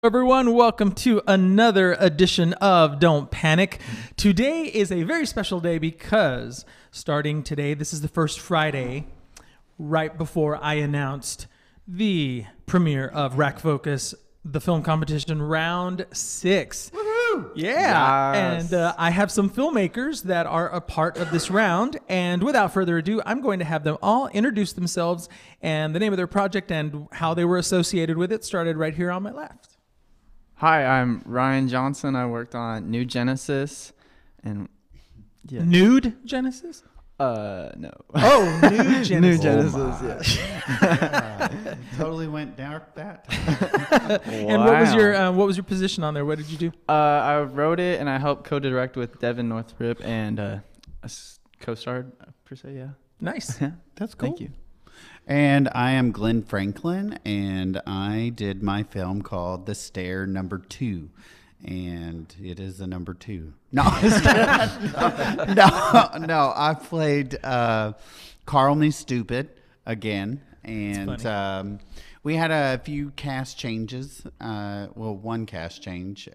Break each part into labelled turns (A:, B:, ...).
A: Everyone, welcome to another edition of Don't Panic. Today is a very special day because starting today, this is the first Friday right before I announced the premiere of Rack Focus, the film competition round 6. Woohoo! Yeah, yes. And I have some filmmakers that are a part of this round. And without further ado, I'm going to have them all introduce themselves and the name of their project and how they were associated with it. Started right here on my left.
B: Hi, I'm Ryan Johnson. I worked on New Genesis, and
A: yeah. Nude Genesis?
B: No.
A: Oh, New Genesis.
B: New Genesis,
C: yeah. Totally went dark that time.
A: And what was your position on there? What did you do?
B: I wrote it, and I helped co-direct with Devin Northrop, and I co-starred per se. Yeah.
A: Nice.
B: Yeah,
C: that's cool.
B: Thank you.
C: And I am Glenn Franklin, and I did my film called The Stair Number 2. And it is the number 2. No, no. I played Carl Me Stupid again. And we had a few cast changes. One cast change.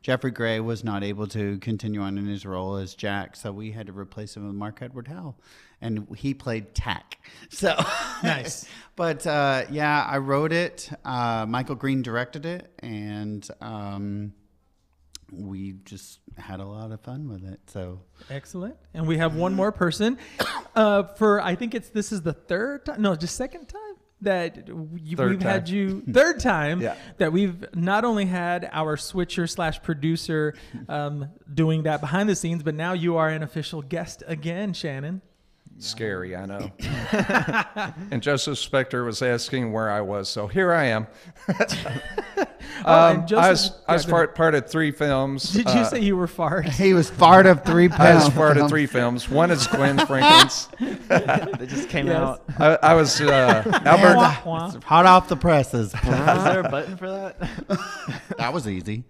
C: Jeffrey Gray was not able to continue on in his role as Jack, so we had to replace him with Mark Edward Howell. And he played Tack. So
A: nice.
C: But yeah, I wrote it. Michael Green directed it, and we just had a lot of fun with it. So
A: excellent. And we have one more person. I think this is the second time that we've had you. Third time that we've not only had our switcher / producer doing that behind the scenes, but now you are an official guest again, Shannon.
D: Scary, I know. And Joseph Spector was asking where I was, so here I am. I was part of 3 films.
A: Did you say you were fart?
C: He was part of 3 films.
D: I was part of 3 films. One is Glenn Franklin's.
B: They just came out.
D: I was Albert.
C: Hot off the presses.
B: Is there a button for that?
C: That was easy.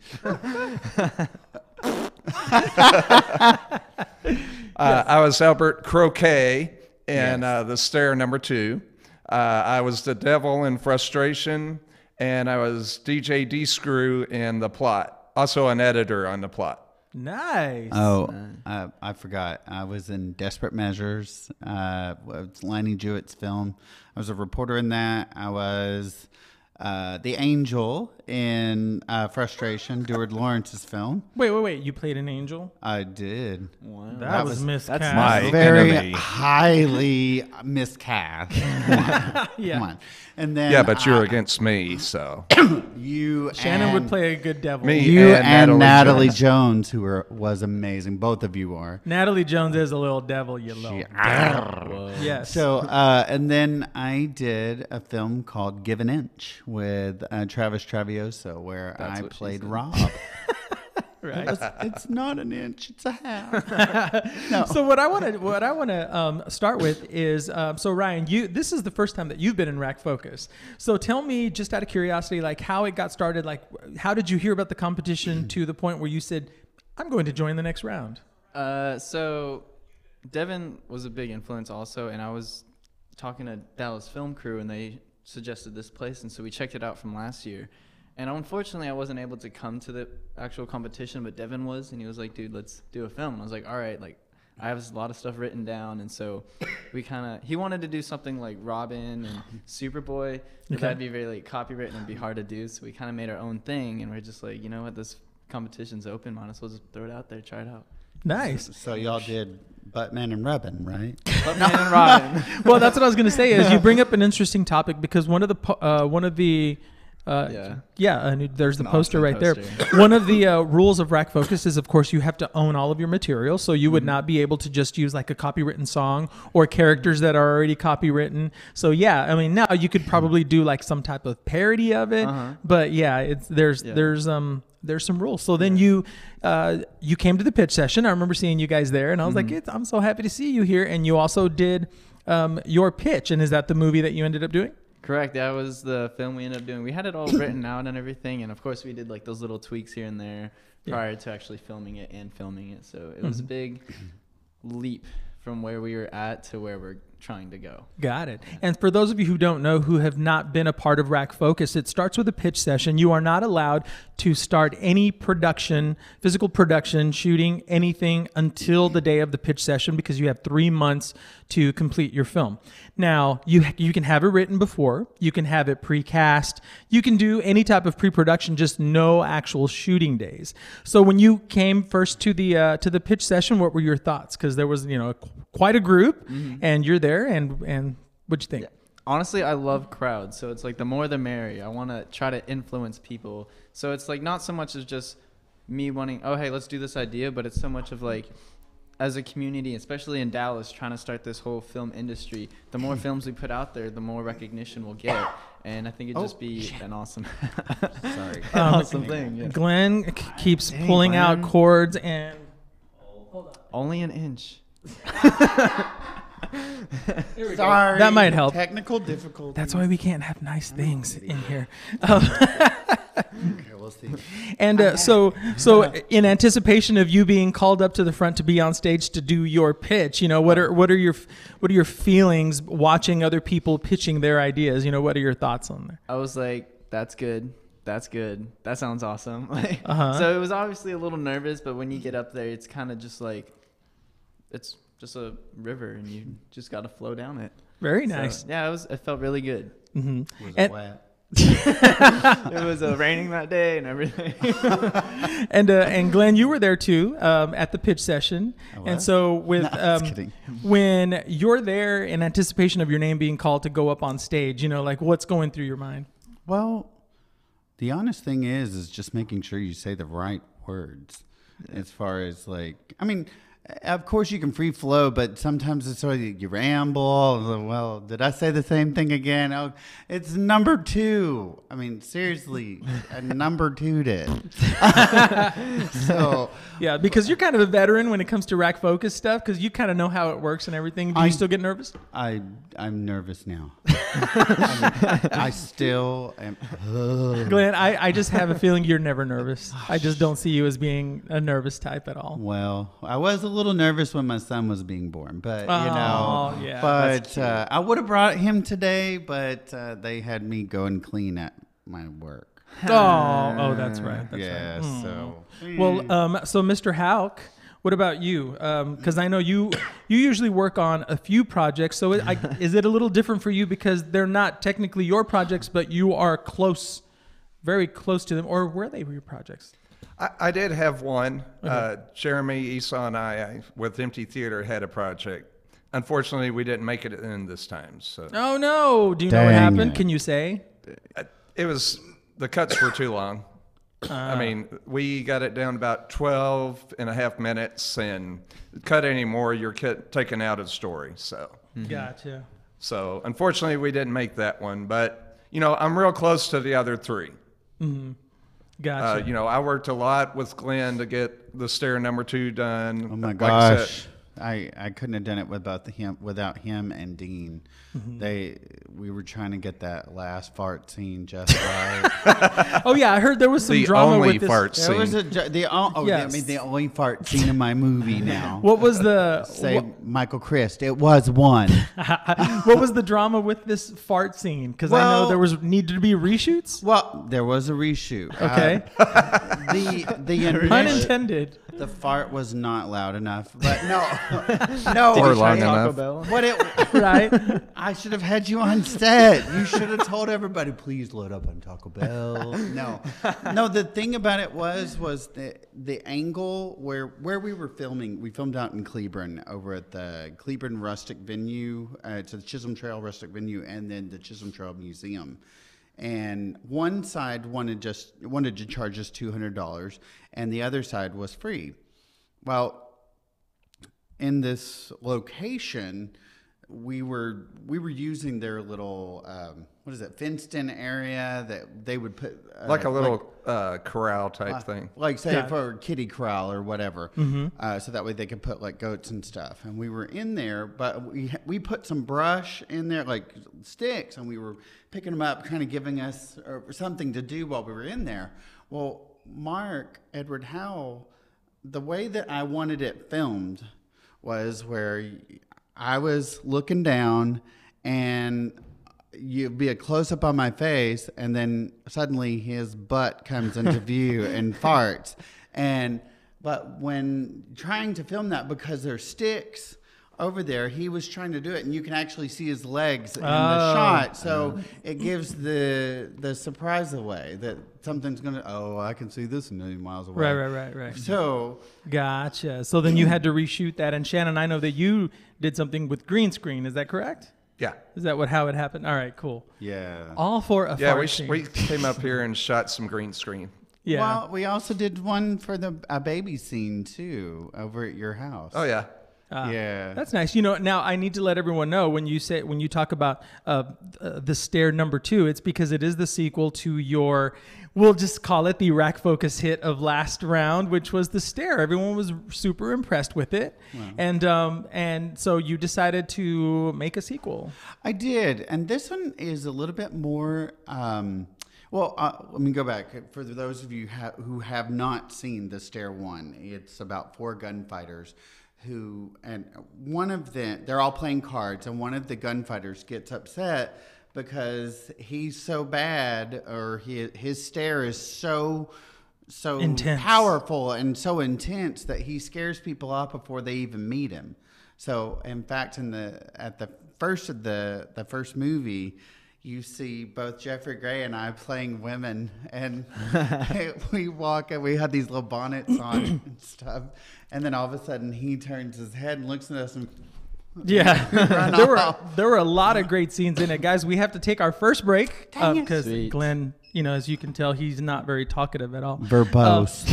D: I was Albert Croquet in The Stair Number 2. I was the devil in Frustration, and I was DJ D-Screw in The Plot. Also an editor on The Plot.
A: Nice.
C: Oh, I forgot. I was in Desperate Measures. It's Lanny Jewett's film. I was a reporter in that. I was the angel in Frustration, Deward Lawrence's film.
A: Wait. You played an angel?
C: I did.
A: Wow. That was miscast.
D: That's my
C: very
D: enemy.
C: Highly miscast.
A: Yeah.
C: Come on. And then
D: but you're against me, so.
A: Shannon would play a good devil.
D: Me
C: you
D: and
C: Natalie Jones, who was amazing. Both of you are.
A: Natalie Jones is a little devil, you little devil. Yes.
C: So, and then I did a film called Give an Inch with Travis Travioso, where I played Rob.
A: Right.
C: It's not an inch; it's a half. No.
A: So what I want to start with is so Ryan, this is the first time that you've been in Rack Focus. So tell me, just out of curiosity, like how it got started. Like how did you hear about the competition to the point where you said, "I'm going to join the next round"?
B: So Devin was a big influence also, and I was talking to Dallas Film Crew, and they suggested this place, and so we checked it out from last year. And unfortunately, I wasn't able to come to the actual competition, but Devin was, and he was like, dude, let's do a film. And I was like, all right, like, I have a lot of stuff written down, and so he wanted to do something like Robin and Superboy, but that'd be very, like, copywritten and be hard to do, so we kind of made our own thing, and we're just like, you know what, this competition's open, might as well just throw it out there, try it out.
A: Nice.
C: So y'all did Buttman and Robin, right?
B: Buttman and Robin.
A: Well, that's what I was going to say, is you bring up an interesting topic, because there's the poster right there. One of the rules of Rack Focus is, of course, you have to own all of your material. So you would not be able to just use like a copywritten song or characters that are already copywritten. So yeah, I mean, now you could probably do like some type of parody of it. But yeah, there's some rules. So then you came to the pitch session. I remember seeing you guys there, and I was like, I'm so happy to see you here. And you also did your pitch. And is that the movie that you ended up doing?
B: Correct. That was the film we ended up doing. We had it all written out and everything, and of course we did like those little tweaks here and there prior to actually filming it. So it was a big leap from where we were at to where we're trying to go.
A: Got it. And for those of you who don't know, who have not been a part of Rack Focus, it starts with a pitch session. You are not allowed to start any production, physical production, shooting anything until the day of the pitch session, because you have 3 months to complete your film. Now, you can have it written before, you can have it precast, you can do any type of pre-production, just no actual shooting days. So when you came first to the pitch session, what were your thoughts? Because there was quite a group, and you're there, and what'd you think?
B: Yeah. Honestly, I love crowds, so it's like the more the merrier. I want to try to influence people. So it's like not so much as just me wanting, oh, hey, let's do this idea, but it's so much of like, as a community, especially in Dallas, trying to start this whole film industry, the more films we put out there, the more recognition we'll get. And I think it'd just be an awesome, awesome thing. Yeah.
A: Glenn keeps pulling out cords and...
B: Only an inch.
C: Sorry.
A: That might help.
C: Technical difficulties.
A: That's why we can't have nice things in here.
C: Okay, we'll see.
A: And so in anticipation of you being called up to the front to be on stage to do your pitch, what are your feelings watching other people pitching their ideas? What are your thoughts on there?
B: I was like, that's good. That's good. That sounds awesome. So it was obviously a little nervous, but when you get up there, it's kind of just like, it's just a river and you just got to flow down it.
A: Very nice.
B: So, yeah, it felt really good.
A: Mm-hmm.
C: Was it wet?
B: It was raining that day and everything.
A: And Glenn, you were there too at the pitch session. And so with when you're there in anticipation of your name being called to go up on stage, what's going through your mind?
C: Well, the honest thing is just making sure you say the right words. As far as of course you can free flow, but sometimes it's sort of you ramble. Well, did I say the same thing again? Oh, it's number 2. I mean, seriously, number 2 did. So
A: yeah, because you're kind of a veteran when it comes to Rack Focus stuff, because you kind of know how it works and everything. Do you still get nervous?
C: I'm nervous now. I still am.
A: Glenn, I just have a feeling you're never nervous. I just don't see you as being a nervous type at all.
C: Well, I was a little nervous when my son was being born, but
A: yeah,
C: but I would have brought him today, but they had me go and clean at my work.
A: Oh, that's right. That's
C: yeah.
A: right.
C: So
A: well, so Mr. Hauk, what about you? Because I know you usually work on a few projects. So is it a little different for you because they're not technically your projects, but you are close, very close to them, or were they your projects?
D: I did have one. Okay. Jeremy, Esau, and I, with Empty Theater, had a project. Unfortunately, we didn't make it in this time. So.
A: Oh, no. Do you know what happened? Can you say?
D: The cuts were too long. I mean, we got it down about 12 and a half minutes, and cut any more, you're taken out of the story. So.
A: Gotcha.
D: So, unfortunately, we didn't make that one. But, I'm real close to the other 3.
A: Mm-hmm. Gotcha.
D: I worked a lot with Glenn to get the stair number 2 done.
C: Oh my gosh, I couldn't have done it without him and Dean. Mm-hmm. We were trying to get that last fart scene just right.
A: Oh yeah, I heard there was some drama with this.
D: Fart scene.
C: There was the only fart scene in my movie now.
A: What was the
C: Michael Christ? It was one.
A: What was the drama with this fart scene? Because I know there needed to be reshoots.
C: Well, there was a reshoot.
A: Okay.
C: The
A: unintended.
C: The fart was not loud enough, but no,
D: or long enough.
A: Right.
C: I should have had you on set. You should have told everybody, please load up on Taco Bell. No. The thing about it was the angle where we were filming. We filmed out in Cleburne, over at the Cleburne Rustic Venue. It's the Chisholm Trail Rustic Venue, and then the Chisholm Trail Museum. And one side wanted to charge us $200, and the other side was free. Well, in this location, we were using their little fenced-in area that they would put
D: like a little corral type thing,
C: like say for a kiddie corral or whatever. Mm-hmm. So that way they could put like goats and stuff. And we were in there, but we put some brush in there, like sticks, and we were picking them up, kind of giving us something to do while we were in there. Well, Mark Edward Howell, the way that I wanted it filmed was where I was looking down, and you'd be a close up on my face, and then suddenly his butt comes into view and farts. But when trying to film that, because there's sticks over there, he was trying to do it, and you can actually see his legs in the shot, so it gives the surprise away that something's gonna. Oh, I can see this a million miles away.
A: Right.
C: So
A: Gotcha. So then you had to reshoot that, and Shannon, I know that you did something with green screen. Is that correct?
D: Yeah.
A: Is that how it happened? All right, cool.
C: yeah.
A: All for a
D: Yeah,
A: fart scene.
D: we came up here and shot some green screen.
A: Yeah.
C: Well, we also did one for a baby scene too over at your house.
D: Oh, yeah.
C: Yeah.
A: That's nice. Now I need to let everyone know when you talk about the Stair #2, it's because it is the sequel to your, we'll just call it the Rack Focus hit of last round, which was the Stair. Everyone was super impressed with it, and so you decided to make a sequel.
C: I did, and this one is a little bit more. Let me go back. For those of you who have not seen the Stair 1, it's about 4 gunfighters and one of them, they're all playing cards, and one of the gunfighters gets upset because he's so bad, or his stare is so
A: Intense.
C: powerful and so intense that he scares people off before they even meet him. So, in fact, at the first movie, you see both Jeffrey Gray and I playing women, and we walk and we had these little bonnets on and stuff, and then all of a sudden he turns his head and looks at us and
A: Yeah,
C: off.
A: there were a lot of great scenes in it, guys. We have to take our first break because
B: Sweet.
A: Glenn, as you can tell, he's not very talkative at all.
C: verbose.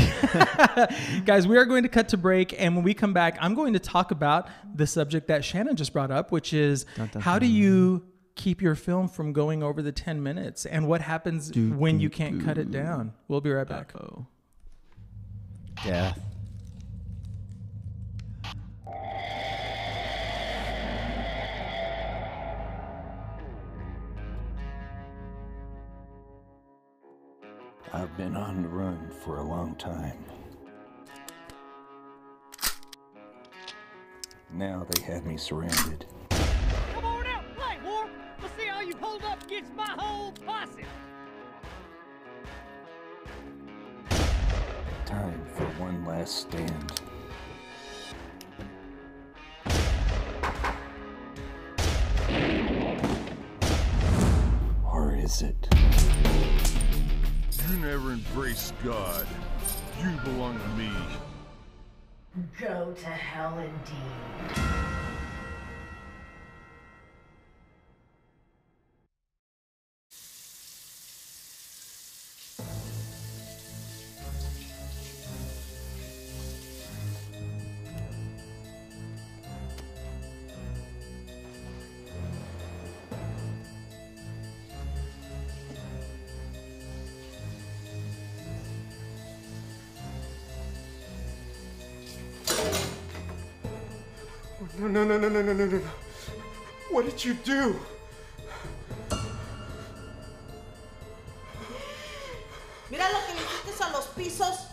A: Guys, we are going to cut to break, and when we come back, I'm going to talk about the subject that Shannon just brought up, which is how do you keep your film from going over the 10 minutes, and what happens when you can't cut it down. We'll be right back.
C: Death.
E: I've been on the run for a long time. Now they have me surrounded.
F: Come on out, play, War. We'll see how you hold up against my whole posse.
E: Time for one last stand. Or is it?
G: You never embraced God. You belong to me.
H: Go to hell indeed.
G: No. What did you do?
I: Mira lo que le hiciste a los pisos.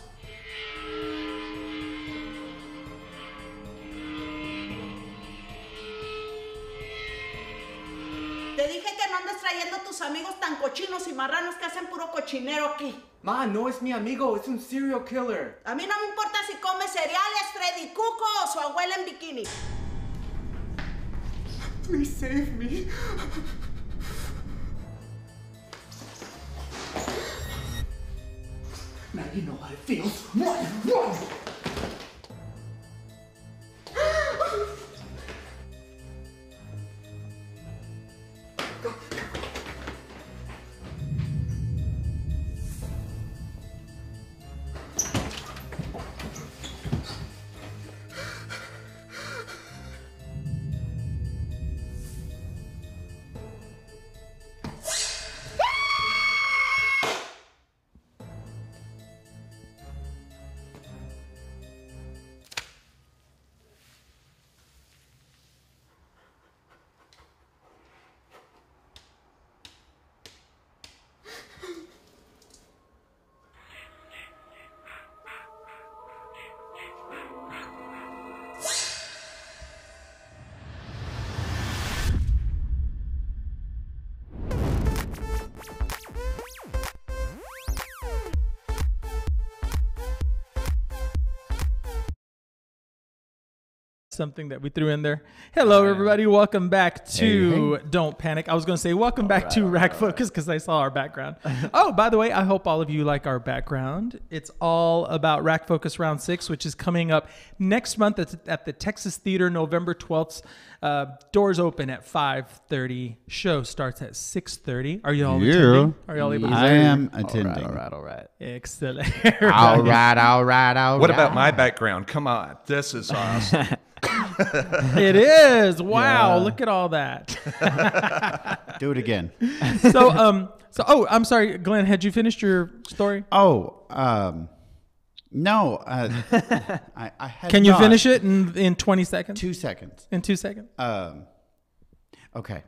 I: Te dije que no andes trayendo a tus amigos tan cochinos y marranos que hacen puro cochinero aquí.
B: Ma, no es mi amigo, es un serial killer.
I: A mí no me importa si come cereales, Freddy Cuco o su abuela en bikini.
G: Please save me.
F: Now you know how it feels. Run!
A: something that we threw in there. Hello, everybody. Welcome back to Don't Panic. I was going to say welcome back to Rack Focus because I saw our background. Oh, by the way, I hope all of you like our background. It's all about Rack Focus Round 6, which is coming up next month at the Texas Theater, November 12th. Doors open at 5:30. Show starts at 6:30. Are you all attending? Are you all able to
C: I am attending.
B: All right.
A: Excellent.
C: All right.
D: What about my background? Come on. This is awesome.
A: It is. Wow. Look at all that.
C: Do it again.
A: I'm sorry, Glenn, had you finished your story?
C: No. I had
A: Can you
C: not.
A: finish it in 20 seconds?
C: 2 seconds.
A: In 2 seconds?
C: Okay.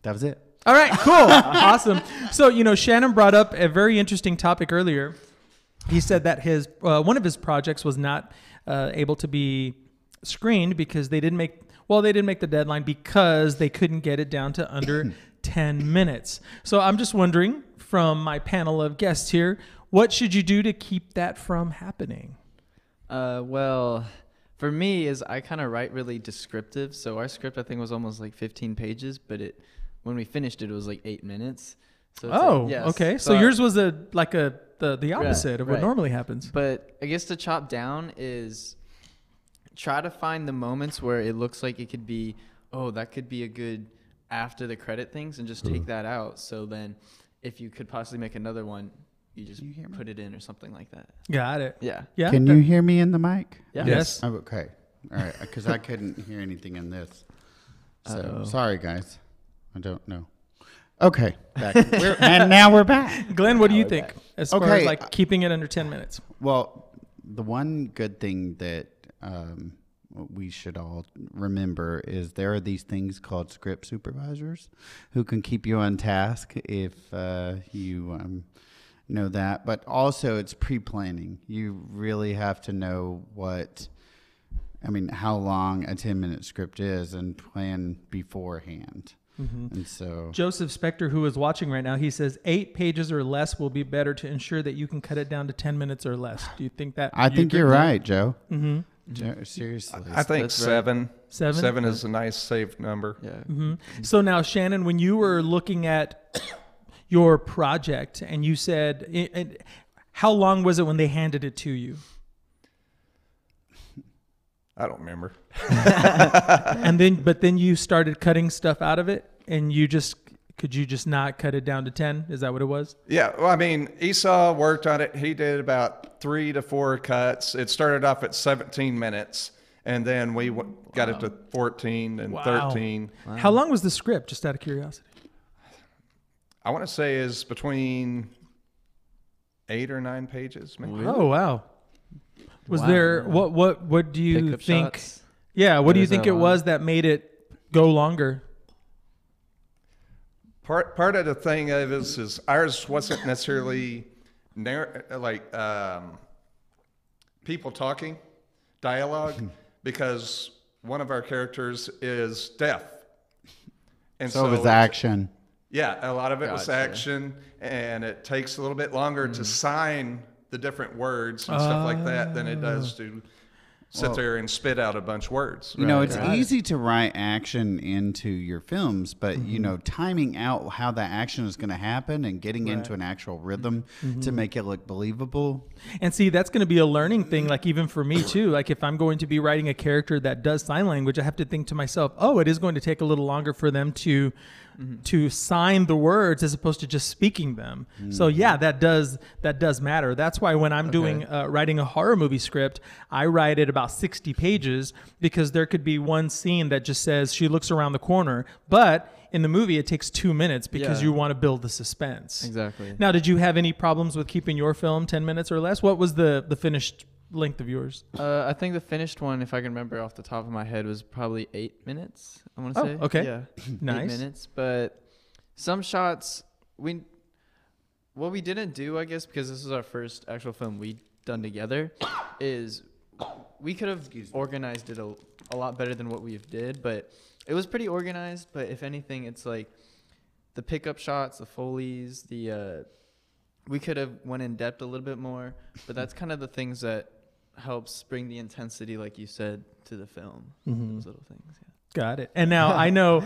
C: That was it.
A: All right, cool. Awesome. So, Shannon brought up a very interesting topic earlier. He said that his one of his projects was not able to be screened because they didn't make the deadline because they couldn't get it down to under 10 minutes. So I'm just wondering, from my panel of guests here, what should you do to keep that from happening?
B: Well, for me, is I kind of write really descriptive. So our script, I think, was almost like 15 pages, but when we finished it was like 8 minutes. So
A: okay. So yours was the opposite of what
B: right.
A: normally happens.
B: But I guess to chop down is try to find the moments where it looks like it could be, that could be a good after the credit things, and just take that out. So then if you could possibly make another one, you just put it in or something like that.
A: Got it.
B: Yeah.
A: Yeah.
C: Can you hear me in the mic?
B: Yeah.
A: Yes.
C: Oh, okay. All right. Because I couldn't hear anything in this. So sorry, guys. I don't know. Okay. Back. And now we're back.
A: Glenn, what do you think as far
C: Okay,
A: as keeping it under 10 minutes?
C: Well, the one good thing that we should all remember is there are these things called script supervisors who can keep you on task if you know that. But also it's pre-planning. You really have to know how long a 10-minute script is and plan beforehand. Mm-hmm. And so
A: Joseph Spector, who is watching right now, he says 8 pages or less will be better to ensure that you can cut it down to 10 minutes or less. Do you think that?
C: I think you're right, Joe.
A: Mm-hmm.
C: Joe, seriously.
D: I think
B: That's
D: 7.
A: Right. 7?
D: 7 is a nice safe number.
B: Yeah.
A: Mm-hmm. So now, Shannon, when you were looking at your project and you said, how long was it when they handed it to you?
D: I don't remember.
A: But then you started cutting stuff out of it, and could you just not cut it down to 10? Is that what it was?
D: Yeah. Well, Esau worked on it. He did about 3 to 4 cuts. It started off at 17 minutes, and then we got it to 14 and 13.
A: Wow. How long was the script, just out of curiosity?
D: I want to say is between 8 or 9 pages. Maybe.
A: Oh, wow. Was there what do you
B: Pickup
A: think?
B: shots?
A: Yeah, what do you think it was that made it go longer?
D: Part of the thing of it is ours wasn't necessarily people talking, dialogue, because one of our characters is deaf, and
C: so it was action.
D: Yeah, a lot of it was action, and it takes a little bit longer to sign the different words and stuff like that than it does to sit there and spit out a bunch of words.
C: You know, it's easy to write action into your films, but timing out how that action is going to happen and getting into an actual rhythm to make it look believable.
A: And see, that's going to be a learning thing, like even for me too. Like if I'm going to be writing a character that does sign language, I have to think to myself, it is going to take a little longer for them to sign the words as opposed to just speaking them. So yeah, that does matter. That's why when I'm doing writing a horror movie script, I write it about 60 pages because there could be one scene that just says she looks around the corner, but in the movie it takes 2 minutes because you want to build the suspense.
B: Exactly.
A: Now, did you have any problems with keeping your film 10 minutes or less? What was the finished length of yours?
B: I think the finished one, if I can remember off the top of my head, was probably 8 minutes. I want to say.
A: Okay.
B: Yeah.
A: Nice.
B: 8 minutes, but some shots what we didn't do, I guess, because this is our first actual film we've done together, is we could have organized it a lot better than what we did, but it was pretty organized. But if anything, it's like the pickup shots, the Foleys, we could have went in depth a little bit more, but that's kind of the things that helps bring the intensity, like you said, to the film.
A: Mm-hmm.
B: Those little things. Yeah.
A: Got it. And now I know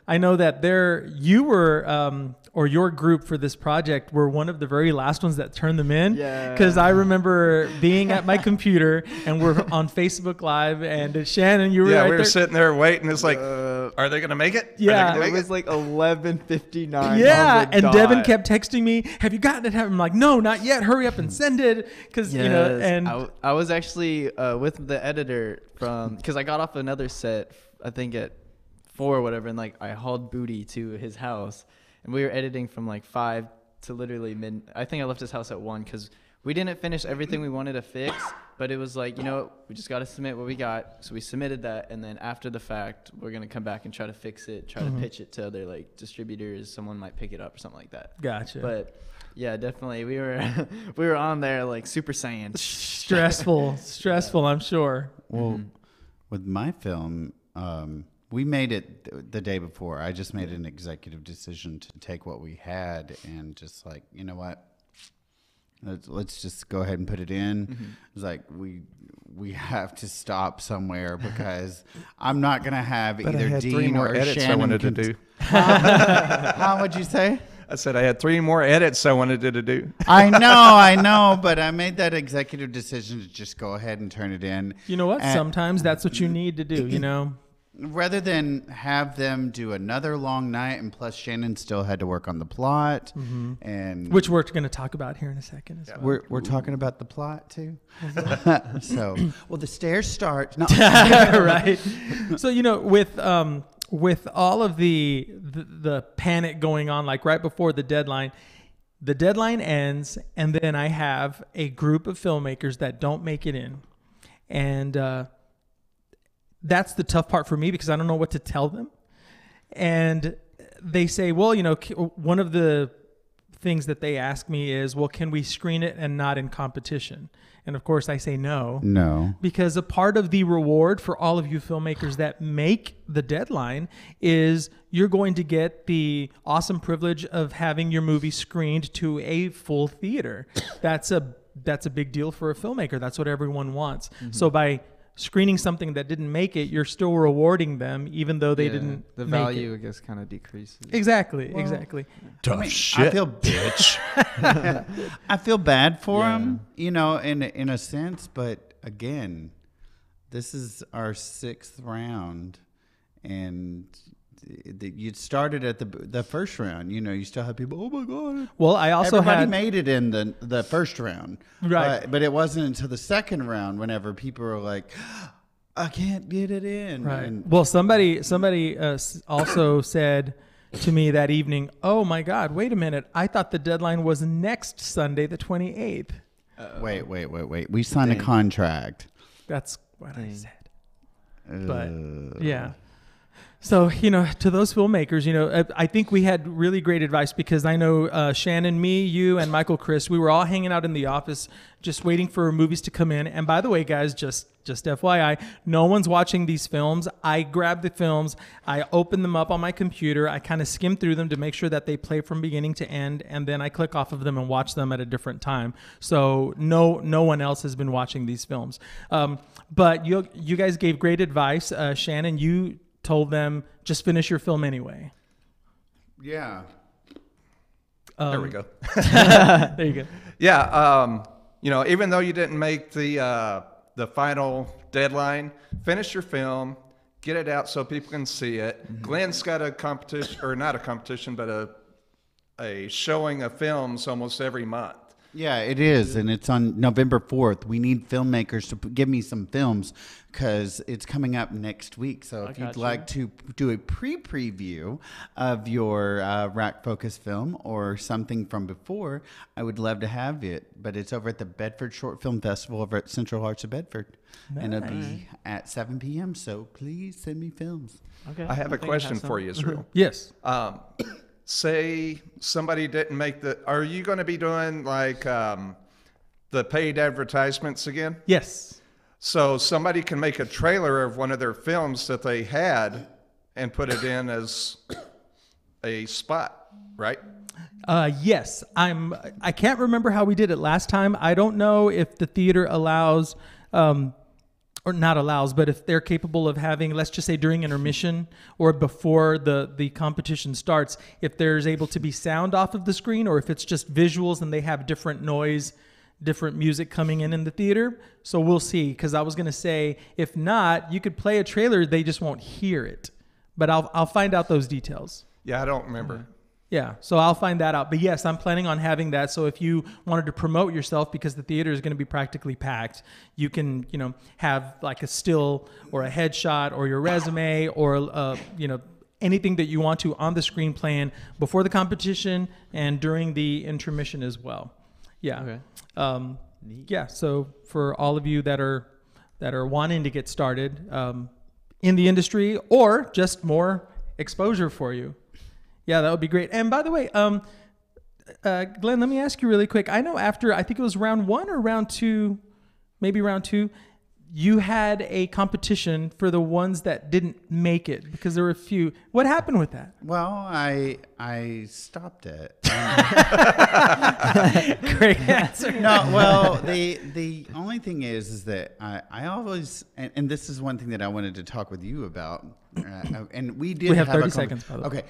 A: that you were, or your group for this project were one of the very last ones that turned them in.
B: Yeah.
A: Because I remember being at my computer and we're on Facebook Live, and Shannon, you were
D: Yeah,
A: right
D: we were
A: there.
D: sitting there waiting. It's like, are they going to make it?
A: Yeah.
B: It was like 11:59.
A: Yeah, and Devin kept texting me, "Have you gotten it?" I'm like, "No, not yet. Hurry up and send it," because you know. And
B: I was actually with the editor because I got off another set, I think at 4 or whatever, and like I hauled Booty to his house, and we were editing from like 5 to literally I think I left his house at 1 because we didn't finish everything we wanted to fix, but it was like, you know, we just got to submit what we got. So we submitted that, and then after the fact, we're going to come back and try to fix it, try to pitch it to other like distributors. Someone might pick it up or something like that.
A: Gotcha.
B: But yeah, definitely we were on there like Super Saiyan.
A: stressful, I'm sure.
C: Well, with my film, we made it the day before. I just made an executive decision to take what we had and just like, you know what? Let's just go ahead and put it in. It was like we have to stop somewhere because I'm not gonna have
D: But I
C: either
D: had 3
C: Dean
D: more
C: or
D: edits
C: Shannon
D: I wanted to do.
C: How would you say?
D: I said I had 3 more edits I wanted to do.
C: I know, but I made that executive decision to just go ahead and turn it in.
A: You know what?
C: And
A: Sometimes that's what you need to do, you know?
C: rather than have them do another long night, and plus Shannon still had to work on the plot, and
A: which we're going to talk about here in a second as well.
C: we're talking about the plot too. So, well, the stairs start. No.
A: Right. So, you know, with all of the panic going on, like right before the deadline ends, and then I have a group of filmmakers that don't make it in, and that's the tough part for me because I don't know what to tell them. And they say, well, you know, one of the things that they ask me is, well, can we screen it and not in competition? And of course I say no, because a part of the reward for all of you filmmakers that make the deadline is you're going to get the awesome privilege of having your movie screened to a full theater. That's a big deal for a filmmaker. That's what everyone wants. So by screening something that didn't make it, you're still rewarding them, even though they didn't.
B: The
A: make
B: value,
A: it.
B: I guess, kind of decreases.
A: Exactly.
D: Tough shit,
C: I feel bitch. I feel bad for him, you know, in a sense. But again, this is our 6th round, and you started at the first round. You know, you still have people. Oh my god!
A: Well, I also
C: everybody
A: had
C: made it in the first round,
A: right?
C: But it wasn't until the second round whenever people were like, I can't get it in.
A: Right.
C: And
A: well, somebody also said to me that evening, "Oh my God, wait a minute! I thought the deadline was next Sunday, the 28th."
C: Wait. We signed a contract.
A: That's what I said. But yeah. So, you know, to those filmmakers, you know, I think we had really great advice because I know Shannon, me, you, and Michael Chris, we were all hanging out in the office just waiting for movies to come in. And by the way, guys, just FYI, no one's watching these films. I grab the films, I open them up on my computer, I kind of skim through them to make sure that they play from beginning to end, and then I click off of them and watch them at a different time. So no one else has been watching these films. But you guys gave great advice. Shannon, you told them just finish your film anyway.
C: Yeah.
D: There we go.
A: There you go.
D: Yeah. You know, even though you didn't make the final deadline, finish your film, get it out so people can see it. Glenn's got a competition, or not a competition, but a showing of films almost every month.
C: Yeah, it is, and it's on November 4th. We need filmmakers to give me some films because it's coming up next week. So if you'd like to do a pre-preview of your Rack Focus film or something from before, I would love to have it. But it's over at the Bedford Short Film Festival over at Central Arts of Bedford. Nice. And it'll be at 7 p.m., so please send me films.
B: Okay.
D: I have a question for you, Israel.
A: Yes.
D: Say somebody didn't make are you going to be doing like the paid advertisements again?
A: Yes.
D: So somebody can make a trailer of one of their films that they had and put it in as a spot, right?
A: Yes. I can't remember how we did it last time. I don't know if the theater allows or not allows, but if they're capable of having, let's just say during intermission or before the competition starts, if there's able to be sound off of the screen, or if it's just visuals and they have different noise, different music coming in the theater. So we'll see, because I was going to say, if not, you could play a trailer, they just won't hear it. But I'll find out those details.
D: Yeah, I don't remember.
A: Mm-hmm. Yeah, so I'll find that out. But yes, I'm planning on having that. So if you wanted to promote yourself, because the theater is going to be practically packed, you can, have like a still or a headshot or your resume or, anything that you want to on the screen playing before the competition and during the intermission as well. Yeah.
B: Okay.
A: Yeah. So for all of you that are wanting to get started in the industry, or just more exposure for you. Yeah, that would be great. And by the way, Glenn, let me ask you really quick. I know after, I think it was round 1 or round 2, maybe round 2, you had a competition for the ones that didn't make it, because there were a few. What happened with that?
C: Well, I stopped it.
A: Great answer.
C: No, well, the only thing is that I always, and this is one thing that I wanted to talk with you about, and we have
A: 30 seconds, by the way.
C: Okay.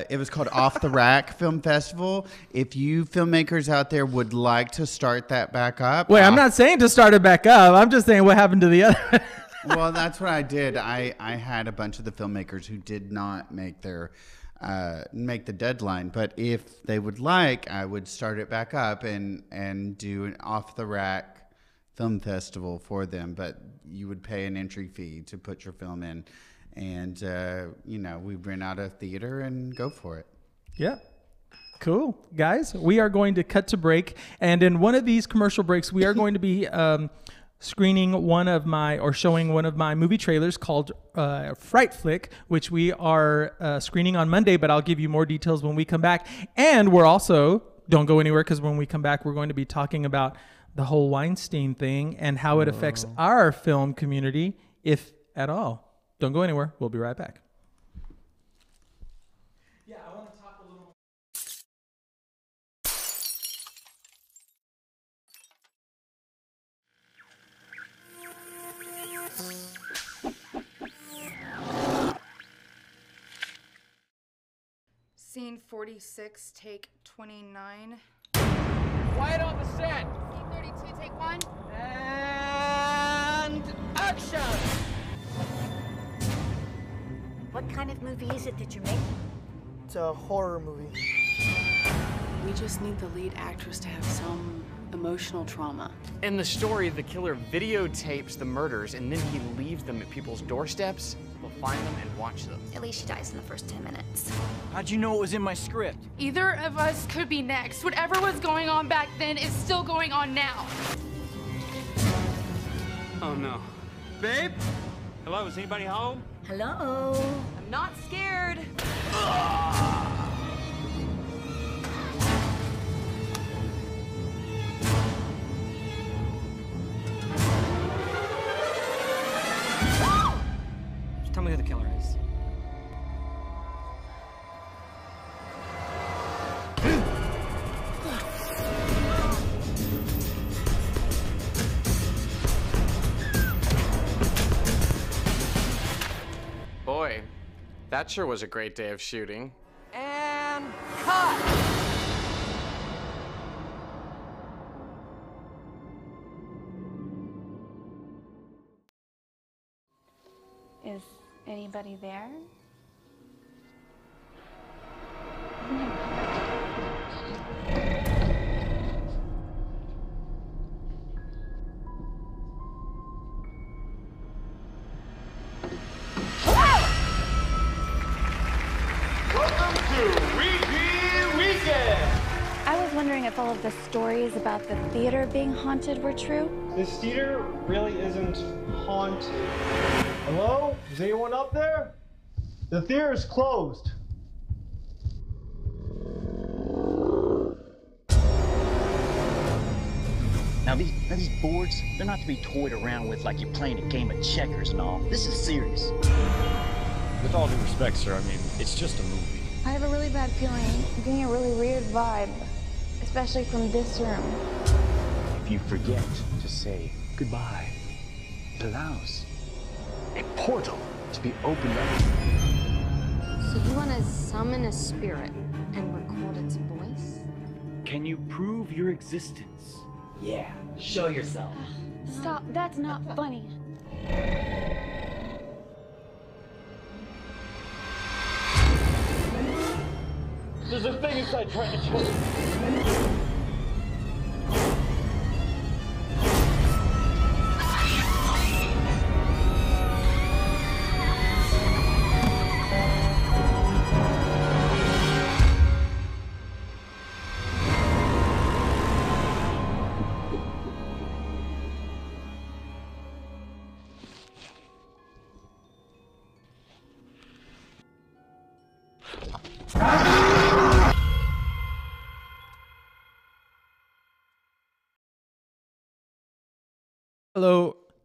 C: It was called Off the Rack Film Festival. If you filmmakers out there would like to start that back up.
A: Wait, I'm not saying to start it back up. I'm just saying what happened to the other.
C: Well, that's what I did. I had a bunch of the filmmakers who did not make the deadline, but if they would like, I would start it back up and do an Off the Rack film festival for them. But you would pay an entry fee to put your film in, and we rent out a theater and go for it.
A: Yeah. Cool. Guys, we are going to cut to break, and in one of these commercial breaks, we are going to be screening showing one of my movie trailers called Fright Flick, which we are screening on Monday, but I'll give you more details when we come back. And we're also, don't go anywhere, because when we come back, we're going to be talking about the whole Weinstein thing and how it affects our film community, if at all. Don't go anywhere. We'll be right back. Yeah, I want to talk a little.
J: Scene 46, take 29.
F: Quiet on the set.
J: Scene 32, take 1.
F: And action!
H: What kind of movie is it that you're making?
K: It's a horror movie.
L: We just need the lead actress to have some emotional trauma.
M: In the story, the killer videotapes the murders and then he leaves them at people's doorsteps. We'll find them and watch them.
N: At least she dies in the first 10 minutes.
F: How'd you know it was in my script?
J: Either of us could be next. Whatever was going on back then is still going on now.
F: Oh no. Babe? Hello, is anybody home?
H: Hello?
J: I'm not scared.
F: Just tell me who the killer is.
M: Boy, that sure was a great day of shooting.
F: And cut!
J: Is anybody there?
O: I was wondering if all of the stories about the theater being haunted were true.
K: This theater really isn't haunted. Hello? Is anyone up there? The theater is closed.
P: Now these boards, they're not to be toyed around with like you're playing a game of checkers and all. This is serious.
Q: With all due respect, sir, I mean, it's just a movie.
O: I have a really bad feeling. I'm getting a really weird vibe, especially from this room.
P: If you forget to say
Q: goodbye. It allows a portal to be opened up.
R: So you want to summon a spirit and record its voice?
Q: Can you prove your existence?
S: Yeah, show yourself.
O: Stop, that's not funny.
K: There's a thing inside trying to kill me.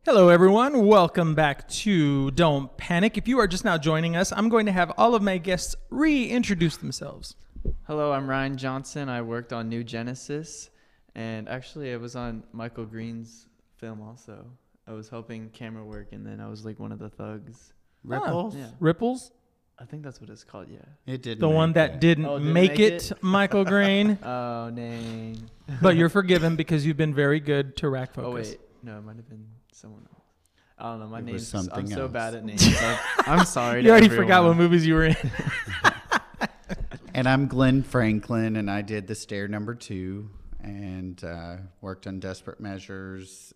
A: Hello everyone. Welcome back to Don't Panic. If you are just now joining us, I'm going to have all of my guests reintroduce themselves.
B: Hello, I'm Ryan Johnson. I worked on New Genesis, and actually I was on Michael Green's film also. I was helping camera work, and then I was like one of the thugs.
C: Ripples?
B: Yeah.
A: Ripples?
B: I think that's what it's called, yeah.
C: It didn't
A: The one that didn't make it, Michael Green.
B: Oh, dang.
A: But you're forgiven because you've been very good to Rack Focus.
B: Oh, wait. No, it might have been someone else. I don't know. My name's
C: something
B: I'm so
C: else.
B: bad at names. I'm sorry.
A: You already forgot what movies you were in.
C: And I'm Glenn Franklin, and I did The Stair #2, and worked on Desperate Measures,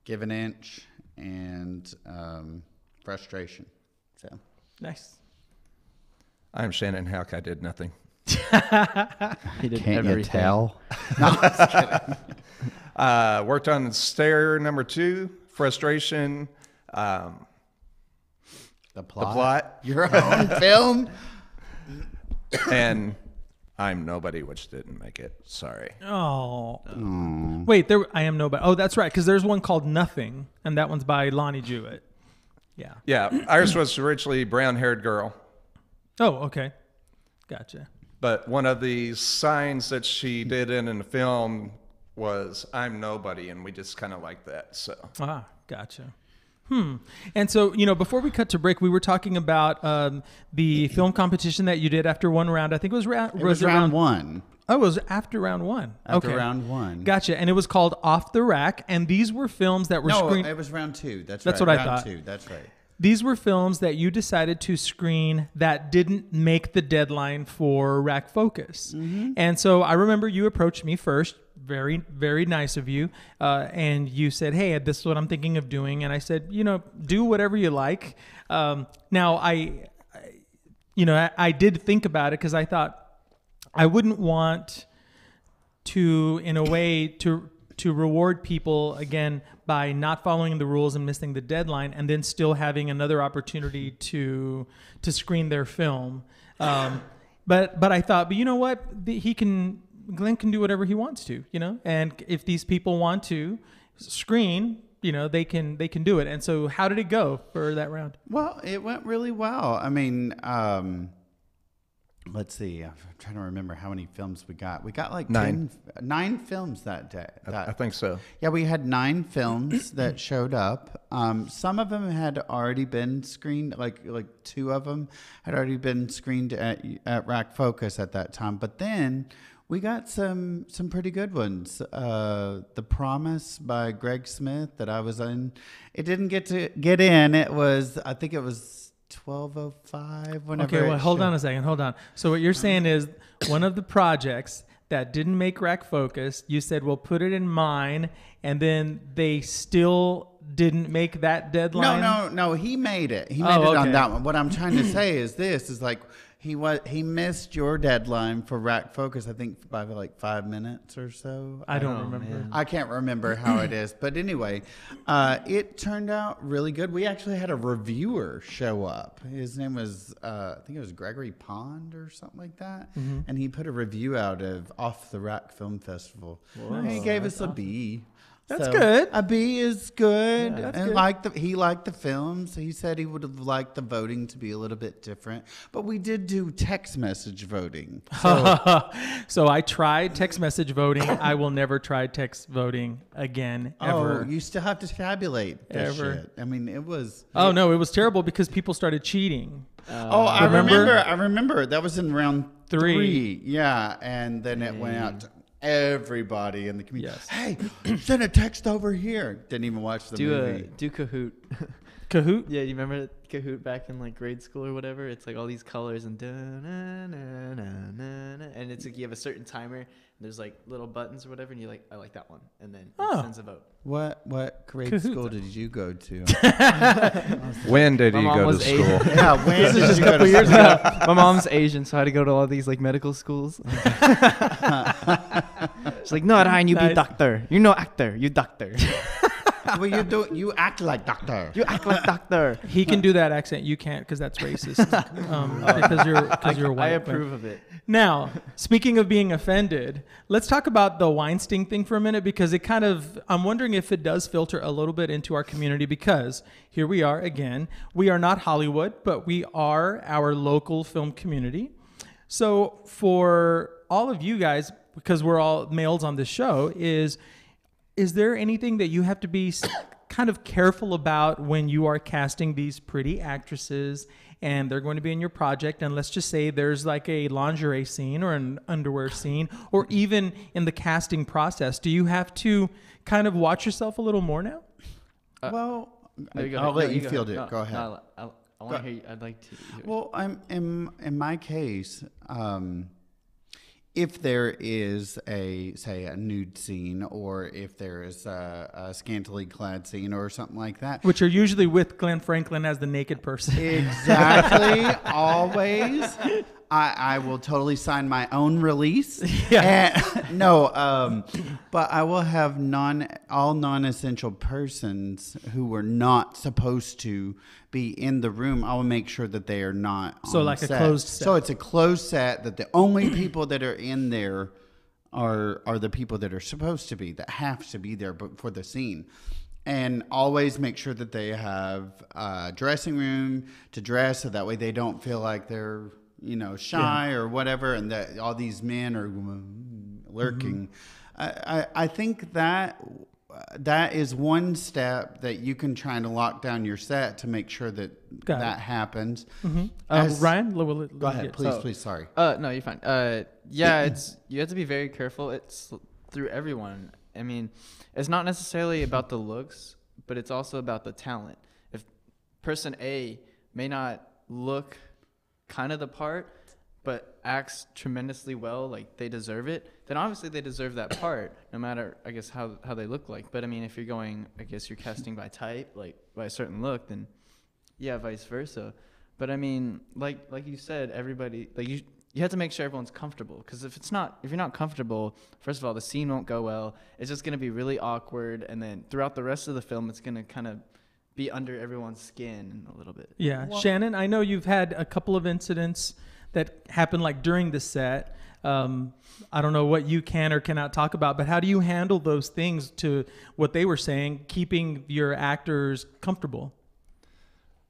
C: Give an Inch, and Frustration. So
A: nice.
D: I'm Shannon Houck. I did nothing.
B: He did
C: Can't
B: everything.
C: you tell? No, I'm just kidding.
D: Worked on Stair #2, Frustration,
C: The
D: The Plot.
C: Your own film?
D: And I'm Nobody, which didn't make it. Sorry.
A: Oh. Wait, I Am Nobody. Oh, that's right, because there's one called Nothing, and that one's by Lonnie Jewett. Yeah.
D: Yeah, Iris was originally brown-haired girl.
A: Oh, okay. Gotcha.
D: But one of the signs that she did in the film was I'm Nobody, and we just kind of like that. So
A: Gotcha. And so, before we cut to break, we were talking about the film competition that you did after one round. I think it was
C: round one.
A: Oh, it was after round one.
C: After round one.
A: Gotcha. And it was called Off the Rack, and these were films that were screened.
C: No, it was round two. That's
A: what
C: right.
A: I thought.
C: Round two. That's right.
A: These were films that you decided to screen that didn't make the deadline for Rack Focus.
C: Mm-hmm.
A: And so I remember you approached me first, very, very nice of you. And you said, hey, this is what I'm thinking of doing. And I said, do whatever you like. Now, I did think about it because I thought I wouldn't want to, in a way, to reward people again by not following the rules and missing the deadline, and then still having another opportunity to screen their film. But I thought, but you know what? Glenn can do whatever he wants to, and if these people want to screen, they can do it. And so how did it go for that round?
C: Well, it went really well. I mean, let's see. I'm trying to remember how many films we got. We got like
D: 9
C: films that day.
D: I think so.
C: Yeah, we had 9 films that showed up. Some of them had already been screened. Like 2 of them had already been screened at Rack Focus at that time. But then we got some pretty good ones. The Promise by Greg Smith that I was in. It didn't get in. I think it was 12:05. Whenever.
A: Okay, well, hold on a second. Hold on. So what you're saying is one of the projects that didn't make Rack Focus, you said, well, put it in mine, and then they still didn't make that deadline?
C: No, he made it. He made it on that one. What I'm trying to say is like he missed your deadline for Rack Focus, I think, by like 5 minutes or so.
A: I don't remember.
B: Man.
C: I can't remember how it is. But anyway, it turned out really good. We actually had a reviewer show up. His name was, I think it was Gregory Pond or something like that.
A: Mm-hmm.
C: And he put a review out of Off the Rack Film Festival. And he gave us a B
A: That's good.
C: A B is good.
A: Yeah, that's
C: and
A: good.
C: He liked the films. He said he would have liked the voting to be a little bit different. But we did do text message voting. So,
A: So I tried text message voting. I will never try text voting again, ever.
C: Oh, you still have to tabulate that
A: Ever.
C: shit. I mean, it was.
A: Oh, no, it was terrible because people started cheating.
C: I remember. That was in round 3. Yeah, and then it went out to everybody in the community.
A: Yes.
C: Hey, send a text over here. Didn't even watch the movie.
B: Do Kahoot.
A: Kahoot?
B: Yeah, you remember Kahoot back in like grade school or whatever? It's like all these colors and and it's like you have a certain timer and there's like little buttons or whatever and you're like, I like that one, and then it sends a vote.
C: What grade
A: Kahoot.
C: school did you go to?
D: When did you go to school?
C: Yeah, when
B: This
C: did
B: is just
C: you
B: a
C: go
B: couple
C: to
B: years
C: school?
B: ago. My mom's Asian, so I had to go to all these like medical schools. She's like, no, Ryan, you be
A: Nice.
B: doctor. You're no actor. You doctor.
C: Well, you act like doctor.
B: You act like doctor.
A: He can do that accent. You can't because that's racist. Because you're white.
B: I
A: but-
B: approve of it.
A: Now, speaking of being offended, let's talk about the Weinstein thing for a minute because it kind of, I'm wondering if it does filter a little bit into our community because here we are again. We are not Hollywood, but we are our local film community. So for all of you guys, because we're all males on this show, is there anything that you have to be kind of careful about when you are casting these pretty actresses and they're going to be in your project, and let's just say there's like a lingerie scene or an underwear scene, or even in the casting process, do you have to kind of watch yourself a little more now?
C: Well,
B: No, go
C: I'll
B: ahead.
C: let
B: No,
C: you
B: go
C: field
B: ahead.
C: it.
B: No,
C: Go ahead.
B: no, I want to hear you. I'd like to hear
C: Well, I'm in my case, if there is a nude scene, or if there is a scantily clad scene, or something like that,
A: Which are usually with Glenn Franklin as the naked person.
C: exactly, always. I will totally sign my own release.
A: Yeah.
C: But I will have all non-essential persons who were not supposed to be in the room. I will make sure that they are not
A: So
C: on
A: like a
C: set.
A: closed set.
C: So it's a closed set that the only people that are in there are the people that are supposed to be, that have to be there for the scene. And always make sure that they have a dressing room to dress, so that way they don't feel like they're shy or whatever, and that all these men are lurking. I think that is one step that you can try to lock down your set to make sure that happens.
A: Ryan,
C: go ahead, please. Sorry.
B: No, you're fine. Yeah, you have to be very careful. It's through everyone. I mean, it's not necessarily about the looks, but it's also about the talent. If person A may not look kind of the part, but acts tremendously well, like they deserve it, then obviously they deserve that part, no matter, I guess, how they look like. But I mean, if you're going, I guess you're casting by type, like by a certain look, then yeah, vice versa. But I mean, like you said, everybody, like you have to make sure everyone's comfortable, because if you're not comfortable, first of all, the scene won't go well. It's just going to be really awkward, and then throughout the rest of the film, it's going to kind of be under everyone's skin a little bit.
A: Yeah. Shannon, I know you've had a couple of incidents that happened like during the set. I don't know what you can or cannot talk about, but how do you handle those things, to what they were saying, keeping your actors comfortable?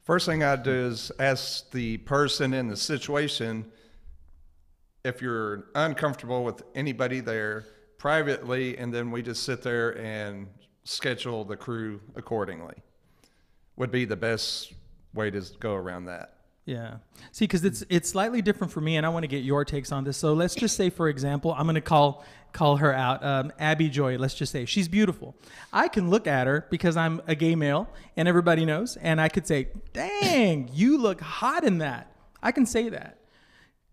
D: First thing I'd do is ask the person in the situation if you're uncomfortable with anybody there privately, and then we just sit there and schedule the crew accordingly. Would be the best way to go around that.
A: Yeah. See, because it's slightly different for me, and I want to get your takes on this. So let's just say, for example, I'm going to call her out, Abby Joy. Let's just say she's beautiful. I can look at her because I'm a gay male, and everybody knows, and I could say, "Dang, you look hot in that." I can say that.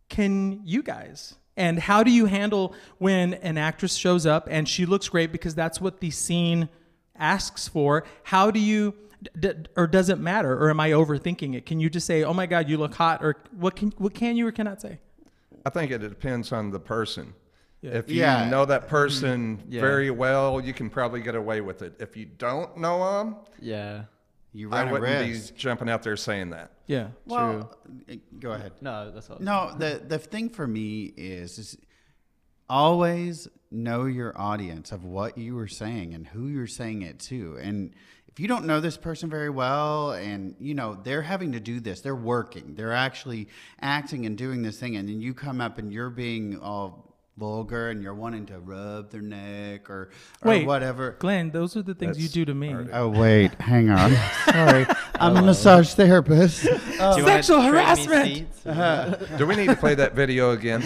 A: Can you guys? And how do you handle when an actress shows up and she looks great because that's what the scene asks for? How do you? Or does it matter? Or am I overthinking it? Can you just say, "Oh my God, you look hot"? Or what can you or cannot say?
D: I think it depends on the person.
A: Yeah.
D: If you know that person very well, you can probably get away with it. If you don't know them,
C: you run
D: I
C: a
D: wouldn't
C: risk.
D: be jumping out there saying that.
A: Yeah,
C: well, go ahead.
B: No, that's all.
C: No, the thing for me is always know your audience of what you are saying and who you're saying it to. And if you don't know this person very well and, you know, they're having to do this, they're working, they're actually acting and doing this thing, and then you come up and you're being all vulgar and you're wanting to rub their neck or whatever.
A: Glenn, those are the things you do to me.
C: Oh, wait, hang on. Sorry. I'm a massage therapist.
A: Sexual harassment.
D: Do we need to play that video again?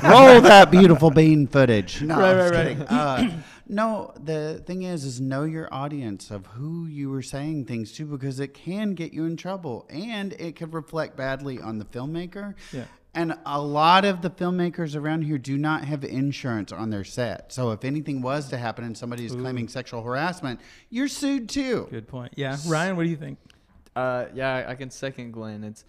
C: Roll that beautiful bean footage. No,
A: Right,
C: I'm just
A: right.
C: kidding. No, the thing is know your audience of who you are saying things to, because it can get you in trouble and it could reflect badly on the filmmaker.
A: Yeah.
C: And a lot of the filmmakers around here do not have insurance on their set. So if anything was to happen and somebody is claiming sexual harassment, you're sued too.
A: Good point. Yeah. Ryan, what do you think?
B: Yeah, I can second Glenn. It's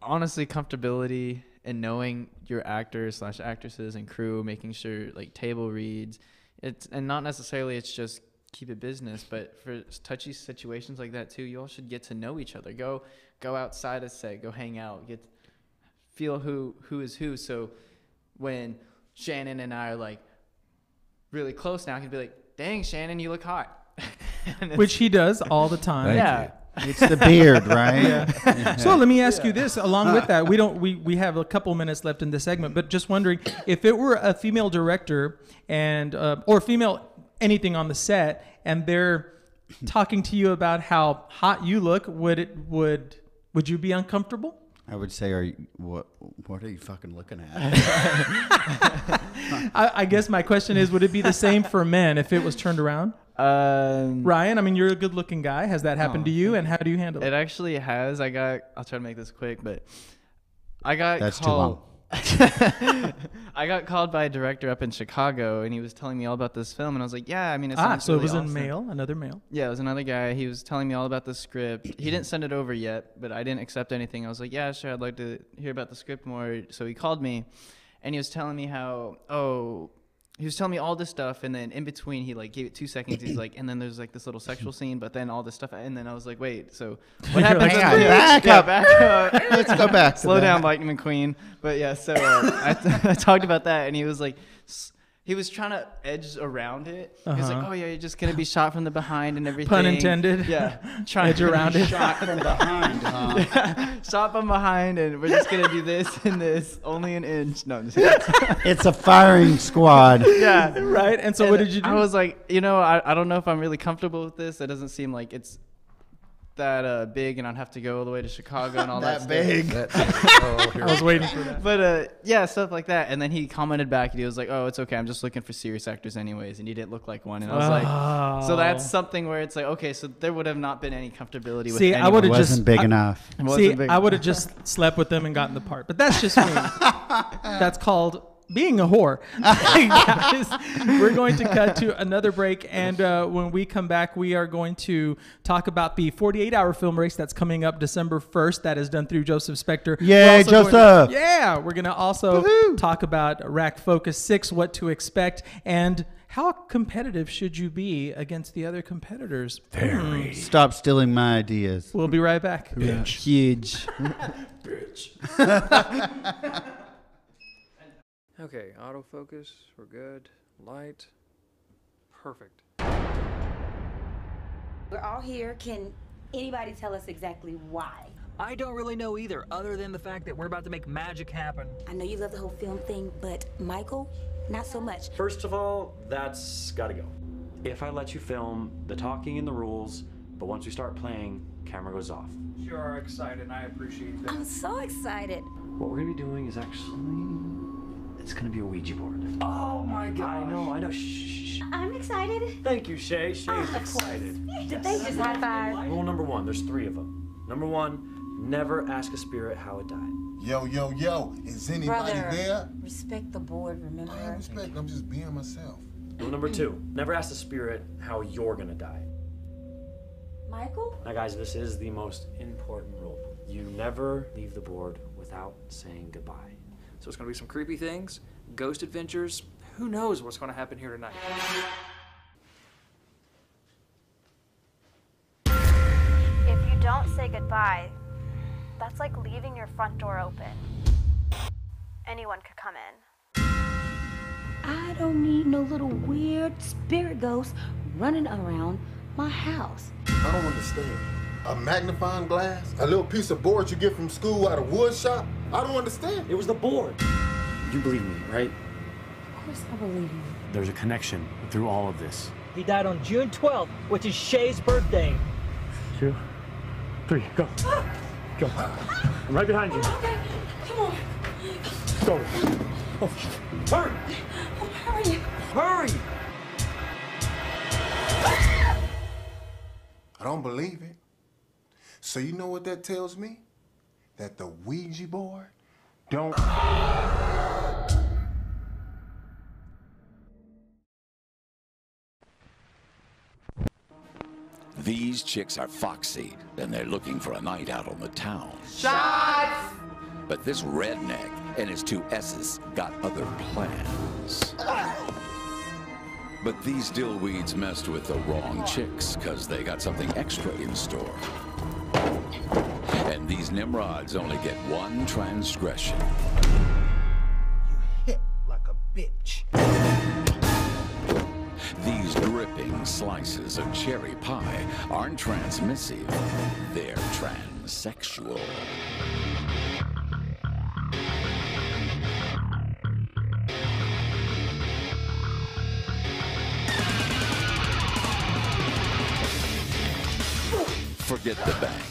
B: honestly comfortability and knowing your actors / actresses and crew, making sure like table reads. And not necessarily it's just keep it business, but for touchy situations like that too, you all should get to know each other. Go outside a set, go hang out, feel who is who. So when Shannon and I are like really close now, I can be like, dang, Shannon, you look hot.
A: Which he does all the time.
B: Yeah.
C: It's the beard, right?
A: Yeah. So let me ask you this. Along with that, we have a couple minutes left in this segment, but just wondering if it were a female director and or female anything on the set, and they're talking to you about how hot you look, would you be uncomfortable?
C: I would say, what are you fucking looking at?
A: I guess my question is, would it be the same for men if it was turned around? Ryan, I mean, you're a good-looking guy. Has that happened to you, and how do you handle it?
B: It actually has. I'll try to make this quick, but I got
C: That's
B: called.
C: too long.
B: I got called by a director up in Chicago, and he was telling me all about this film, and I was like, yeah, I mean, it sounds
A: so
B: really
A: it was
B: awesome.
A: another male.
B: Yeah, it was another guy. He was telling me all about the script. He didn't send it over yet, but I didn't accept anything. I was like, yeah, sure, I'd like to hear about the script more. So he called me, and he was telling me he was telling me all this stuff, and then in between, he like gave it 2 seconds. He's like, and then there's like this little sexual scene, but then all this stuff, and then I was like, wait, so what happened?
C: Back up. Let's go back.
B: Slow down, Lightning McQueen. But yeah, so I talked about that, and he was like, he was trying to edge around it. He was like, oh yeah, you're just gonna be shot from the behind and everything.
A: Pun intended.
B: Yeah,
A: edge around it.
C: Shot from behind.
B: Yeah, shot from behind, and we're just gonna do this and this, only an inch. No, I'm just kidding.
C: It's a firing squad.
B: Yeah,
A: right. And so what did you do?
B: I was like, I don't know if I'm really comfortable with this. It doesn't seem like it's that big, and I'd have to go all the way to Chicago and all that
C: big.
A: I was waiting for that.
B: But yeah, stuff like that. And then he commented back, and he was like, oh, it's okay, I'm just looking for serious actors anyways, and he didn't look like one. And I was like, so that's something where it's like, okay, so there would have not been any comfortability with anyone.
A: I would have
C: wasn't big enough.
A: I would have just slept with them and gotten the part. But that's just me. That's called being a whore. Guys, we're going to cut to another break, and when we come back, we are going to talk about the 48-hour film race that's coming up December 1st. That is done through Joseph Spector.
C: Yay, Joseph!
A: We're going to also talk about Rack Focus 6, what to expect, and how competitive should you be against the other competitors?
C: Very. Stop stealing my ideas.
A: We'll be right back.
B: Bitch. Huge.
T: Bitch. Okay, autofocus, we're good. Light, perfect.
H: We're all here. Can anybody tell us exactly why?
S: I don't really know either, other than the fact that we're about to make magic happen.
H: I know you love the whole film thing, but Michael, not so much.
U: First of all, that's gotta go. If I let you film, the talking and the rules, but once we start playing, camera goes off.
S: You are excited, and I appreciate that.
H: I'm so excited.
U: What we're gonna be doing is actually... it's gonna be a Ouija board.
S: Oh my god!
U: I know. Shh.
H: I'm excited.
U: Thank you, Shay. Shay's excited.
H: Did they just high five?
U: Rule number 1, there's 3 of them. Number 1, never ask a spirit how it died.
V: Yo, is anybody there?
H: Respect the board, remember?
V: I respect, I'm just being myself.
U: Rule number 2, never ask the spirit how you're gonna die.
H: Michael?
U: Now guys, this is the most important rule. You never leave the board without saying goodbye.
T: So it's going to be some creepy things, ghost adventures. Who knows what's going to happen here tonight?
O: If you don't say goodbye, that's like leaving your front door open. Anyone could come in.
H: I don't need no little weird spirit ghost running around my house.
V: I don't understand. A magnifying glass? A little piece of board you get from school at a wood shop? I don't understand.
Q: It was the board. You believe me, right?
H: Of course I believe you.
Q: There's a connection through all of this.
F: He died on June 12th, which is Shay's birthday.
Q: 2, 3, go. Go. I'm right behind you.
H: Okay, come on.
Q: Go. Oh, hurry.
H: Oh, hurry.
Q: Hurry.
V: I don't believe it. So you know what that tells me? That the Ouija board don't...
E: These chicks are foxy, and they're looking for a night out on the town.
F: Shots!
E: But this redneck and his 2 S's got other plans. But these dillweeds messed with the wrong chicks, because they got something extra in store. And these Nimrods only get 1 transgression.
F: You hit like a bitch.
E: These dripping slices of cherry pie aren't transmissive, they're transsexual. Forget the bank.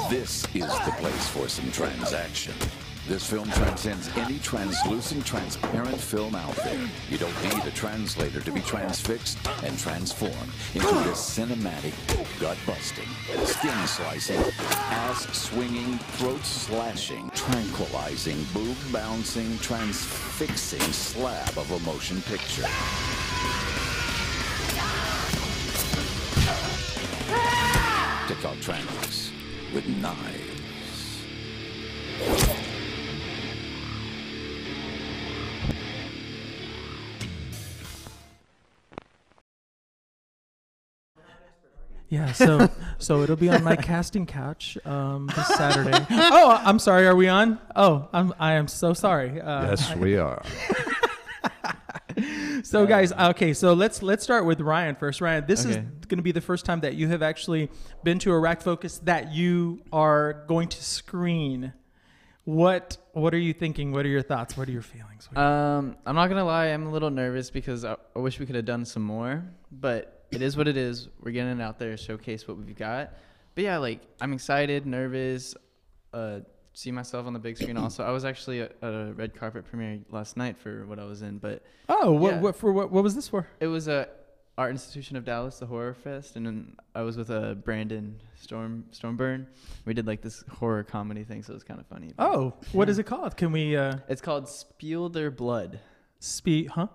E: This is the place for some transaction. This film transcends any translucent, transparent film out there. You don't need a translator to be transfixed and transformed into this cinematic, gut-busting, skin-slicing, ass-swinging, throat-slashing, tranquilizing, boob-bouncing, transfixing slab of a motion picture. TikTok trannies with knives.
A: Yeah, so it'll be on my casting couch this Saturday. Oh, I'm sorry. Are we on? Oh, I am so sorry.
D: Yes, we are.
A: So guys, okay, so let's start with Ryan first. Ryan, this is going to be the first time that you have actually been to a Rack Focus that you are going to screen. What are you thinking? What are your thoughts? What are your feelings?
B: I'm not gonna lie, I'm a little nervous because I wish we could have done some more, but it is what it is. We're getting it out there, showcase what we've got. But yeah, like I'm excited, nervous, see myself on the big screen also. I was actually at a red carpet premiere last night for what I was in, but
A: what was this for?
B: It was a Art Institution of Dallas, the Horror Fest, and then I was with Brandon Stormburn. We did like this horror comedy thing, so it was kind of funny.
A: Oh, what is it called? Can we?
B: It's called Spiel Their Blood.
A: Spiel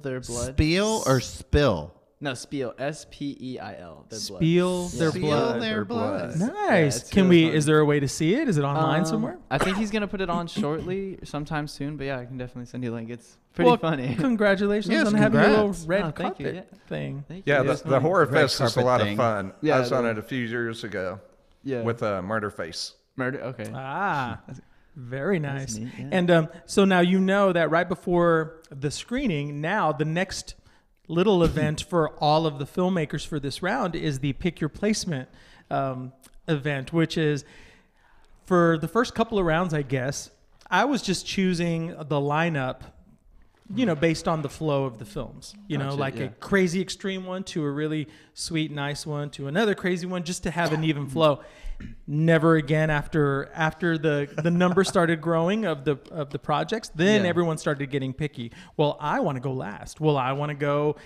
B: Their Blood.
C: Spiel or spill?
B: No, Spiel. S-P-E-I-L.
A: Spiel their blood.
C: Their blood.
A: Nice.
B: Yeah,
A: Can we? Is there a way to see it? Is it online somewhere?
B: I think he's gonna put it on shortly, sometime soon. But yeah, I can definitely send you a link. It's pretty funny.
A: Congratulations on having a little red carpet thing.
D: Yeah, the Horror Fest is a lot of fun.
B: Yeah,
D: I was on it a few years ago.
B: Yeah.
D: With Murderface.
B: Okay.
A: Ah. Very nice.
B: Neat, yeah.
A: And so now you know that right before the screening, now the next little event for all of the filmmakers for this round is the Pick Your Placement event, which is for the first couple of rounds, I guess. I was just choosing the lineup, based on the flow of the films, a crazy extreme one to a really sweet, nice one to another crazy one, just to have an even flow. Never again after the number started growing of the projects, then everyone started getting picky. Well, I want to go last. Well, I want to go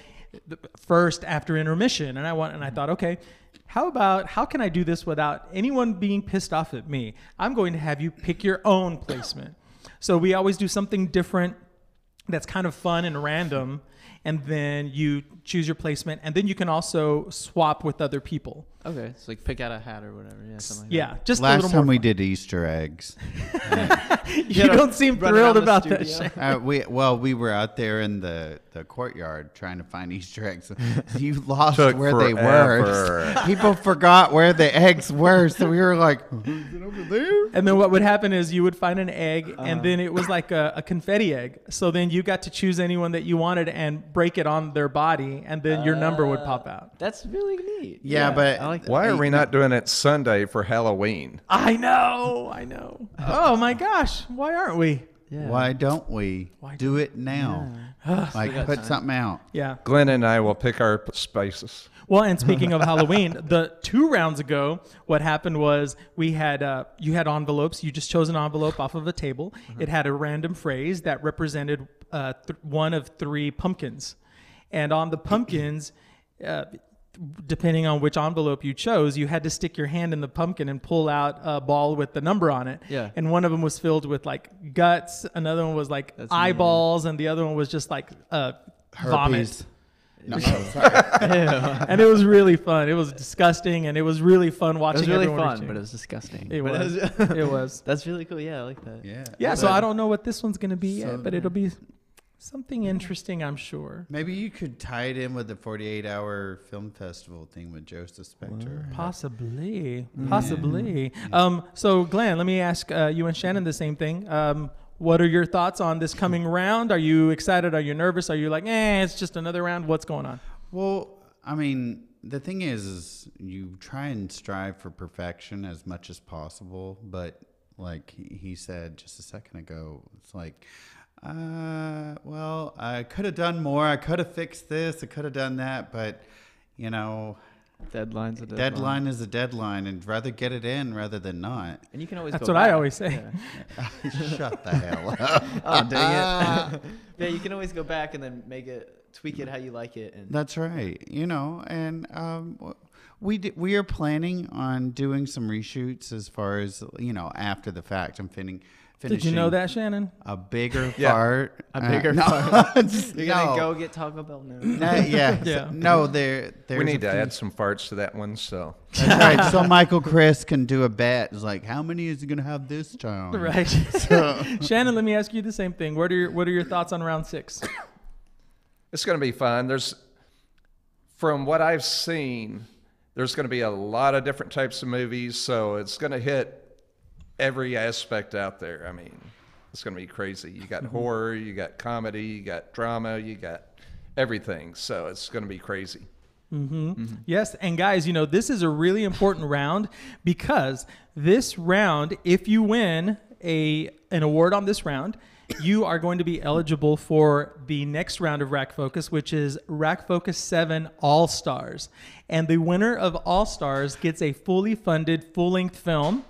A: first after intermission, and I thought, okay, how can I do this without anyone being pissed off at me? I'm going to have you pick your own placement. So we always do something different that's kind of fun and random, and then you choose your placement, and then you can also swap with other people.
B: Okay, so like pick out a hat or whatever. Yeah, something like
A: Yeah,
B: that.
A: just a
C: Last
A: little
C: time
A: more
C: we
A: fun.
C: did Easter eggs.
A: You don't seem
B: run
A: thrilled
B: around the
A: about that,
B: studio.
A: Shane.
C: We were out there in the courtyard trying to find Easter eggs. You lost
D: Took
C: where they
D: forever.
C: were. People forgot where the eggs were, so we were like, "Is it over there?"
A: And then what would happen is you would find an egg, and then it was like a confetti egg. So then you got to choose anyone that you wanted and break it on their body, and then your number would pop out.
B: That's really neat.
C: Yeah, but
B: I like that.
D: Why are we not doing it Sunday for Halloween?
A: I know. Oh my gosh, why aren't we?
B: Yeah.
C: Why don't we do it now? Like put something out.
A: Yeah.
D: Glenn and I will pick our spaces.
A: Well, and speaking of Halloween, the 2 rounds ago, what happened was we had you had envelopes. You just chose an envelope off of a table. It had a random phrase that represented one of 3 pumpkins, and on the pumpkins, depending on which envelope you chose, you had to stick your hand in the pumpkin and pull out a ball with the number on it.
B: Yeah.
A: And one of them was filled with like guts. Another one was like eyeballs, and the other one was just like vomit.
C: No,
A: And it was really fun. It was disgusting, and it was really fun
B: It
A: watching.
B: was really
A: everyone
B: fun,
A: reaching.
B: but it was disgusting.
A: It
B: But
A: was. It was.
B: That's really cool. Yeah, I like that.
C: Yeah.
A: Yeah. So I don't know what this one's gonna be
C: So-
A: yet, but it'll be something interesting, I'm sure.
C: Maybe you could tie it in with the 48-hour film festival thing with Joseph Spector.
A: Possibly. So Glenn, let me ask you and Shannon the same thing. What are your thoughts on this coming round? Are you excited? Are you nervous? Are you like, it's just another round? What's going on?
C: Well, I mean, the thing is you try and strive for perfection as much as possible, but like he said just a second ago, it's like, well, I could have done more. I could have fixed this. I could have done that, but you know,
B: Deadline's a
C: deadline is a deadline, and rather get it in rather than not.
B: And you can always
A: That's
B: go
A: what
B: back.
A: I always say.
C: Yeah. Shut the hell up.
B: Oh, dang it. Yeah, you can always go back and then tweak it how you like it. And
C: That's right. You know, and we are planning on doing some reshoots as far as, you know, after the fact. I'm finishing.
A: Did you know that, Shannon?
C: A bigger part.
B: A bigger
C: no,
B: fart.
C: just-
B: You're gonna
C: no.
B: go get Taco Bell now.
C: Yeah. No, there's
D: We need
C: a
D: to
C: few-
D: add some farts to that one. So
C: That's right. So Michael Chris can do a bet. It's like, how many is he gonna have this time?
A: Right.
C: So,
A: Shannon, let me ask you the same thing. What are your thoughts on round 6?
D: it's going to be fun. From what I've seen, there's going to be a lot of different types of movies. So it's going to hit every aspect out there. I mean, it's going to be crazy. You got horror, you got comedy, you got drama, you got everything. So it's going to be crazy.
A: Yes, and guys, you know, this is a really important round because this round, if you win an award on this round, you are going to be eligible for the next round of Rack Focus, which is Rack Focus 7 All Stars. And the winner of All Stars gets a fully funded full-length film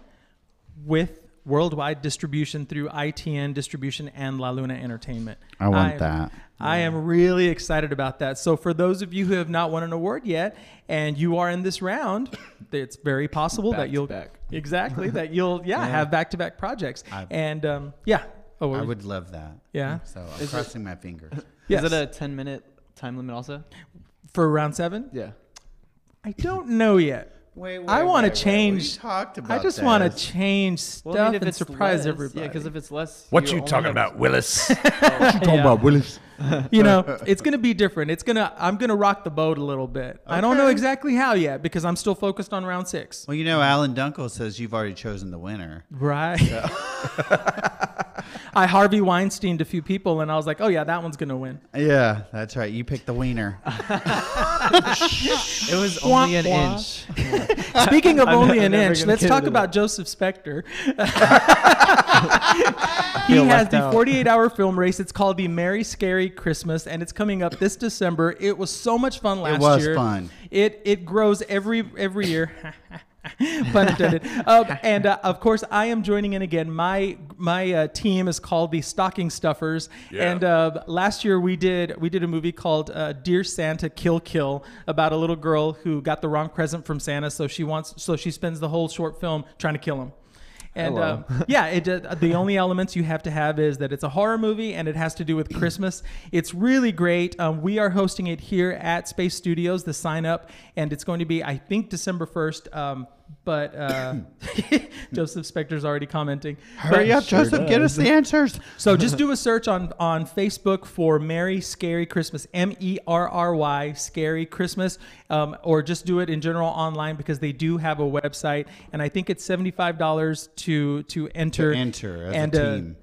A: with worldwide distribution through ITN Distribution and La Luna Entertainment.
C: I want that.
A: I am really excited about that. So for those of you who have not won an award yet and you are in this round, it's very possible that you'll have back-to-back projects. I
C: would love that.
A: Yeah.
C: So I'm crossing my fingers.
A: Yes.
B: Is it a 10-minute time limit also?
A: For round 7?
B: Yeah.
A: I don't know yet. I want to change.
C: We talked about
A: I just want to change stuff and surprise everybody.
B: Yeah, because if it's less,
D: What you talking about, Willis?
C: Willis?
A: You know, it's going to be different. I'm going to rock the boat a little bit. I don't know exactly how yet because I'm still focused on round 6.
C: Well, you know, Alan Dunkel says you've already chosen the winner.
A: Right. So. I Harvey Weinsteined a few people and I was like, oh yeah, that one's going to win.
C: Yeah, that's right. You picked the wiener.
B: It was only an inch.
A: Speaking of only an
B: never
A: inch,
B: gonna
A: let's
B: get
A: talk
B: into
A: about
B: that.
A: Joseph Spector. He has the 48-hour film race. It's called the Merry Scary Christmas, and it's coming up this December. It was so much fun last year.
C: It was fun.
A: It grows every year. Pun intended. And of course, I am joining in again. My team is called the Stocking Stuffers.
D: Yeah.
A: And last year we did a movie called Dear Santa Kill Kill about a little girl who got the wrong present from Santa, so she spends the whole short film trying to kill him. And the only elements you have to have is that it's a horror movie and it has to do with Christmas. It's really great. We are hosting it here at Spayse Studios, the sign up, and it's going to be, I think, December 1st. But Joseph Spector's already commenting.
C: Hurry up, Joseph, get us the answers.
A: So just do a search on Facebook for Merry Scary Christmas, MERRY Scary Christmas, or just do it in general online because they do have a website, and I think it's $75 to enter.
C: To enter as a team.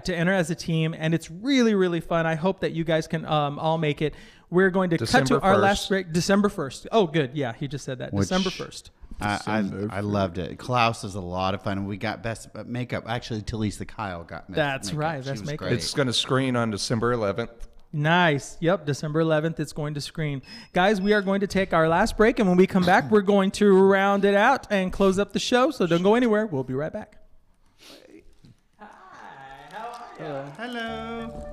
A: To enter as a team, and it's really, really fun. I hope that you guys can all make it. We're going to cut to our last break, December 1st. Oh, good. Yeah, he just said that. December 1st.
C: I loved it. Klaus is a lot of fun. We got best makeup. Actually, Talisa Kyle got
A: That's
C: makeup.
A: right. Best makeup.
D: It's going to screen on December 11th.
A: Nice. Yep. December 11th, it's going to screen. Guys, we are going to take our last break, and when we come back, we're going to round it out and close up the show. So don't go anywhere. We'll be right back. Hi. How are you?
C: Hello.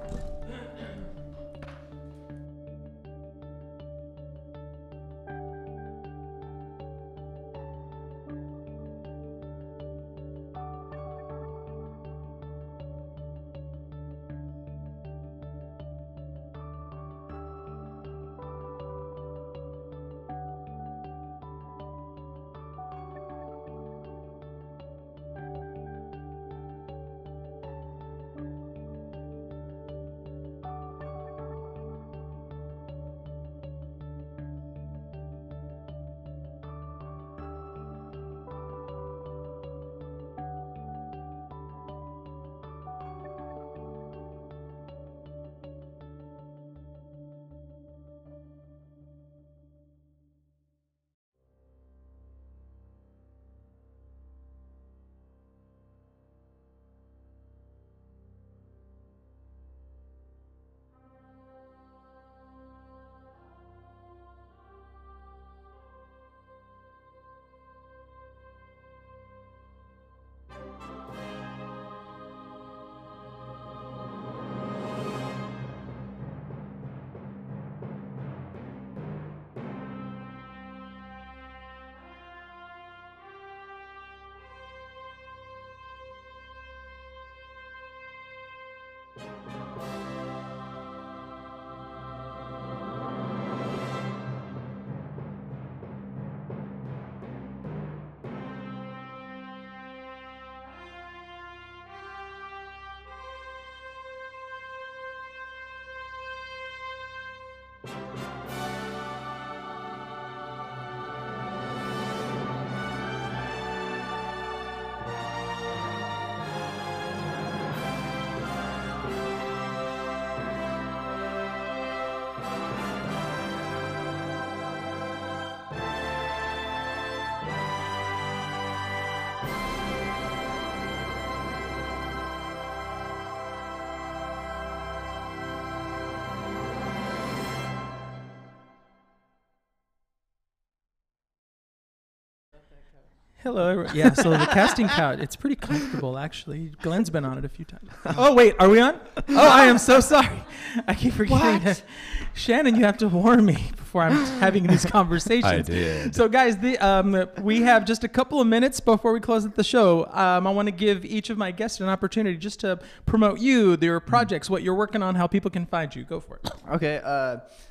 A: Hello. Yeah, so the casting couch, it's pretty comfortable, actually. Glenn's been on it a few times. Oh, wait, are we on? Oh, I am so sorry. I keep forgetting that. Shannon, you have to warn me before I'm having these conversations.
G: I did.
A: So, guys, we have just a couple of minutes before we close the show. I want to give each of my guests an opportunity just to promote you, your projects, what you're working on, how people can find you. Go for it.
B: Okay.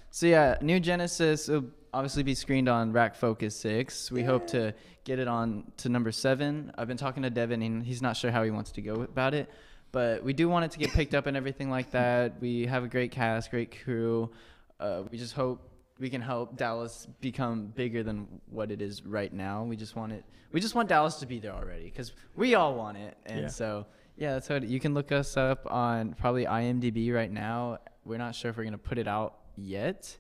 B: So, yeah, New Genesis will obviously be screened on Rack Focus 6. We hope to get it on to number 7. I've been talking to Devin, and he's not sure how he wants to go about it. But we do want it to get picked up and everything like that. We have a great cast, great crew. We just hope we can help Dallas become bigger than what it is right now. We just want Dallas to be there already because we all want it. And so, yeah, that's how you can look us up on probably IMDb right now. We're not sure if we're going to put it out yet.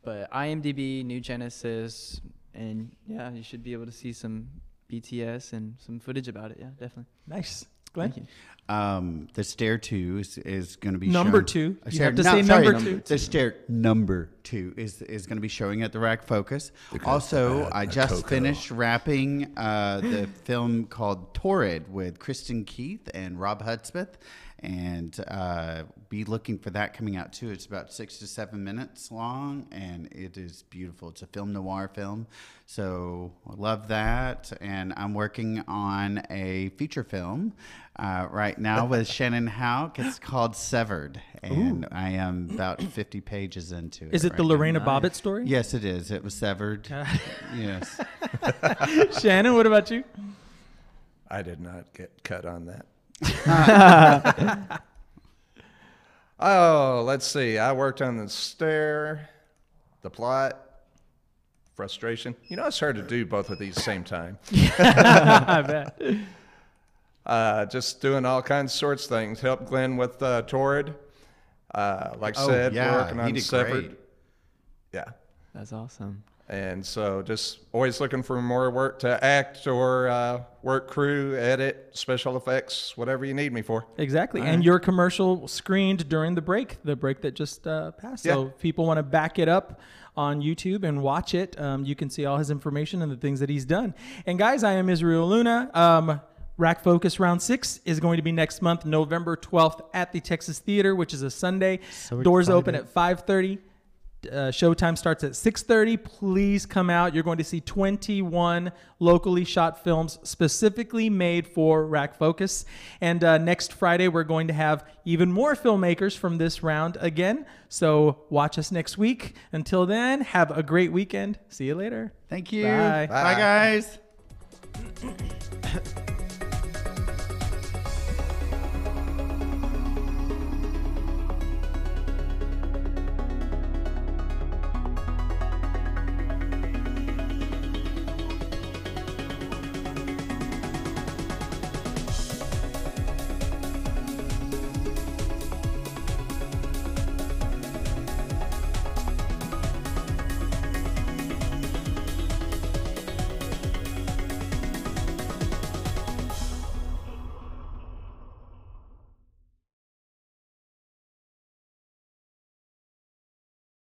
B: But IMDb, New Genesis, and yeah, you should be able to see some BTS and some footage about it. Yeah, definitely.
A: Nice. Glenn?
B: Thank you.
C: The Stair 2 is going to be
A: number
C: shown.
A: 2. You have to say number 2.
C: The Stair number 2 is going to be showing at the Rack Focus. Also, I just finished wrapping the film called Torrid with Kristen Keith and Rob Hudspeth. and be looking for that coming out too. It's about 6 to 7 minutes long, and it is beautiful. It's a film noir film, so I love that. And I'm working on a feature film right now with Shannon Houck. It's called Severed, and I am about 50 pages into it.
A: Is it the Lorena Bobbitt story?
C: Yes, it is. It was severed. Yes.
A: Shannon, what about you?
D: I did not get cut on that. Oh, let's see. I worked on the stair, the plot, frustration. You know, it's hard to do both of these at the same time.
A: I bet.
D: Just doing all kinds of sorts of things. Help Glenn with Torrid. Like I said, working on Severed.
C: Great.
D: Yeah.
B: That's awesome.
D: And so just always looking for more work to act or work crew, edit, special effects, whatever you need me for.
A: Exactly. And your commercial screened during the break that just passed.
D: Yeah.
A: So if people want to back it up on YouTube and watch it, you can see all his information and the things that he's done. And guys, I am Israel Luna. Rack Focus Round 6 is going to be next month, November 12th at the Texas Theater, which is a Sunday.
C: So
A: Doors
C: excited.
A: open at 5:30. Showtime starts at 6:30. Please come out. You're going to see 21 locally shot films specifically made for Rack Focus. And next Friday, we're going to have even more filmmakers from this round again. So watch us next week. Until then, have a great weekend. See you later.
C: Thank you.
A: Bye.
C: Bye guys.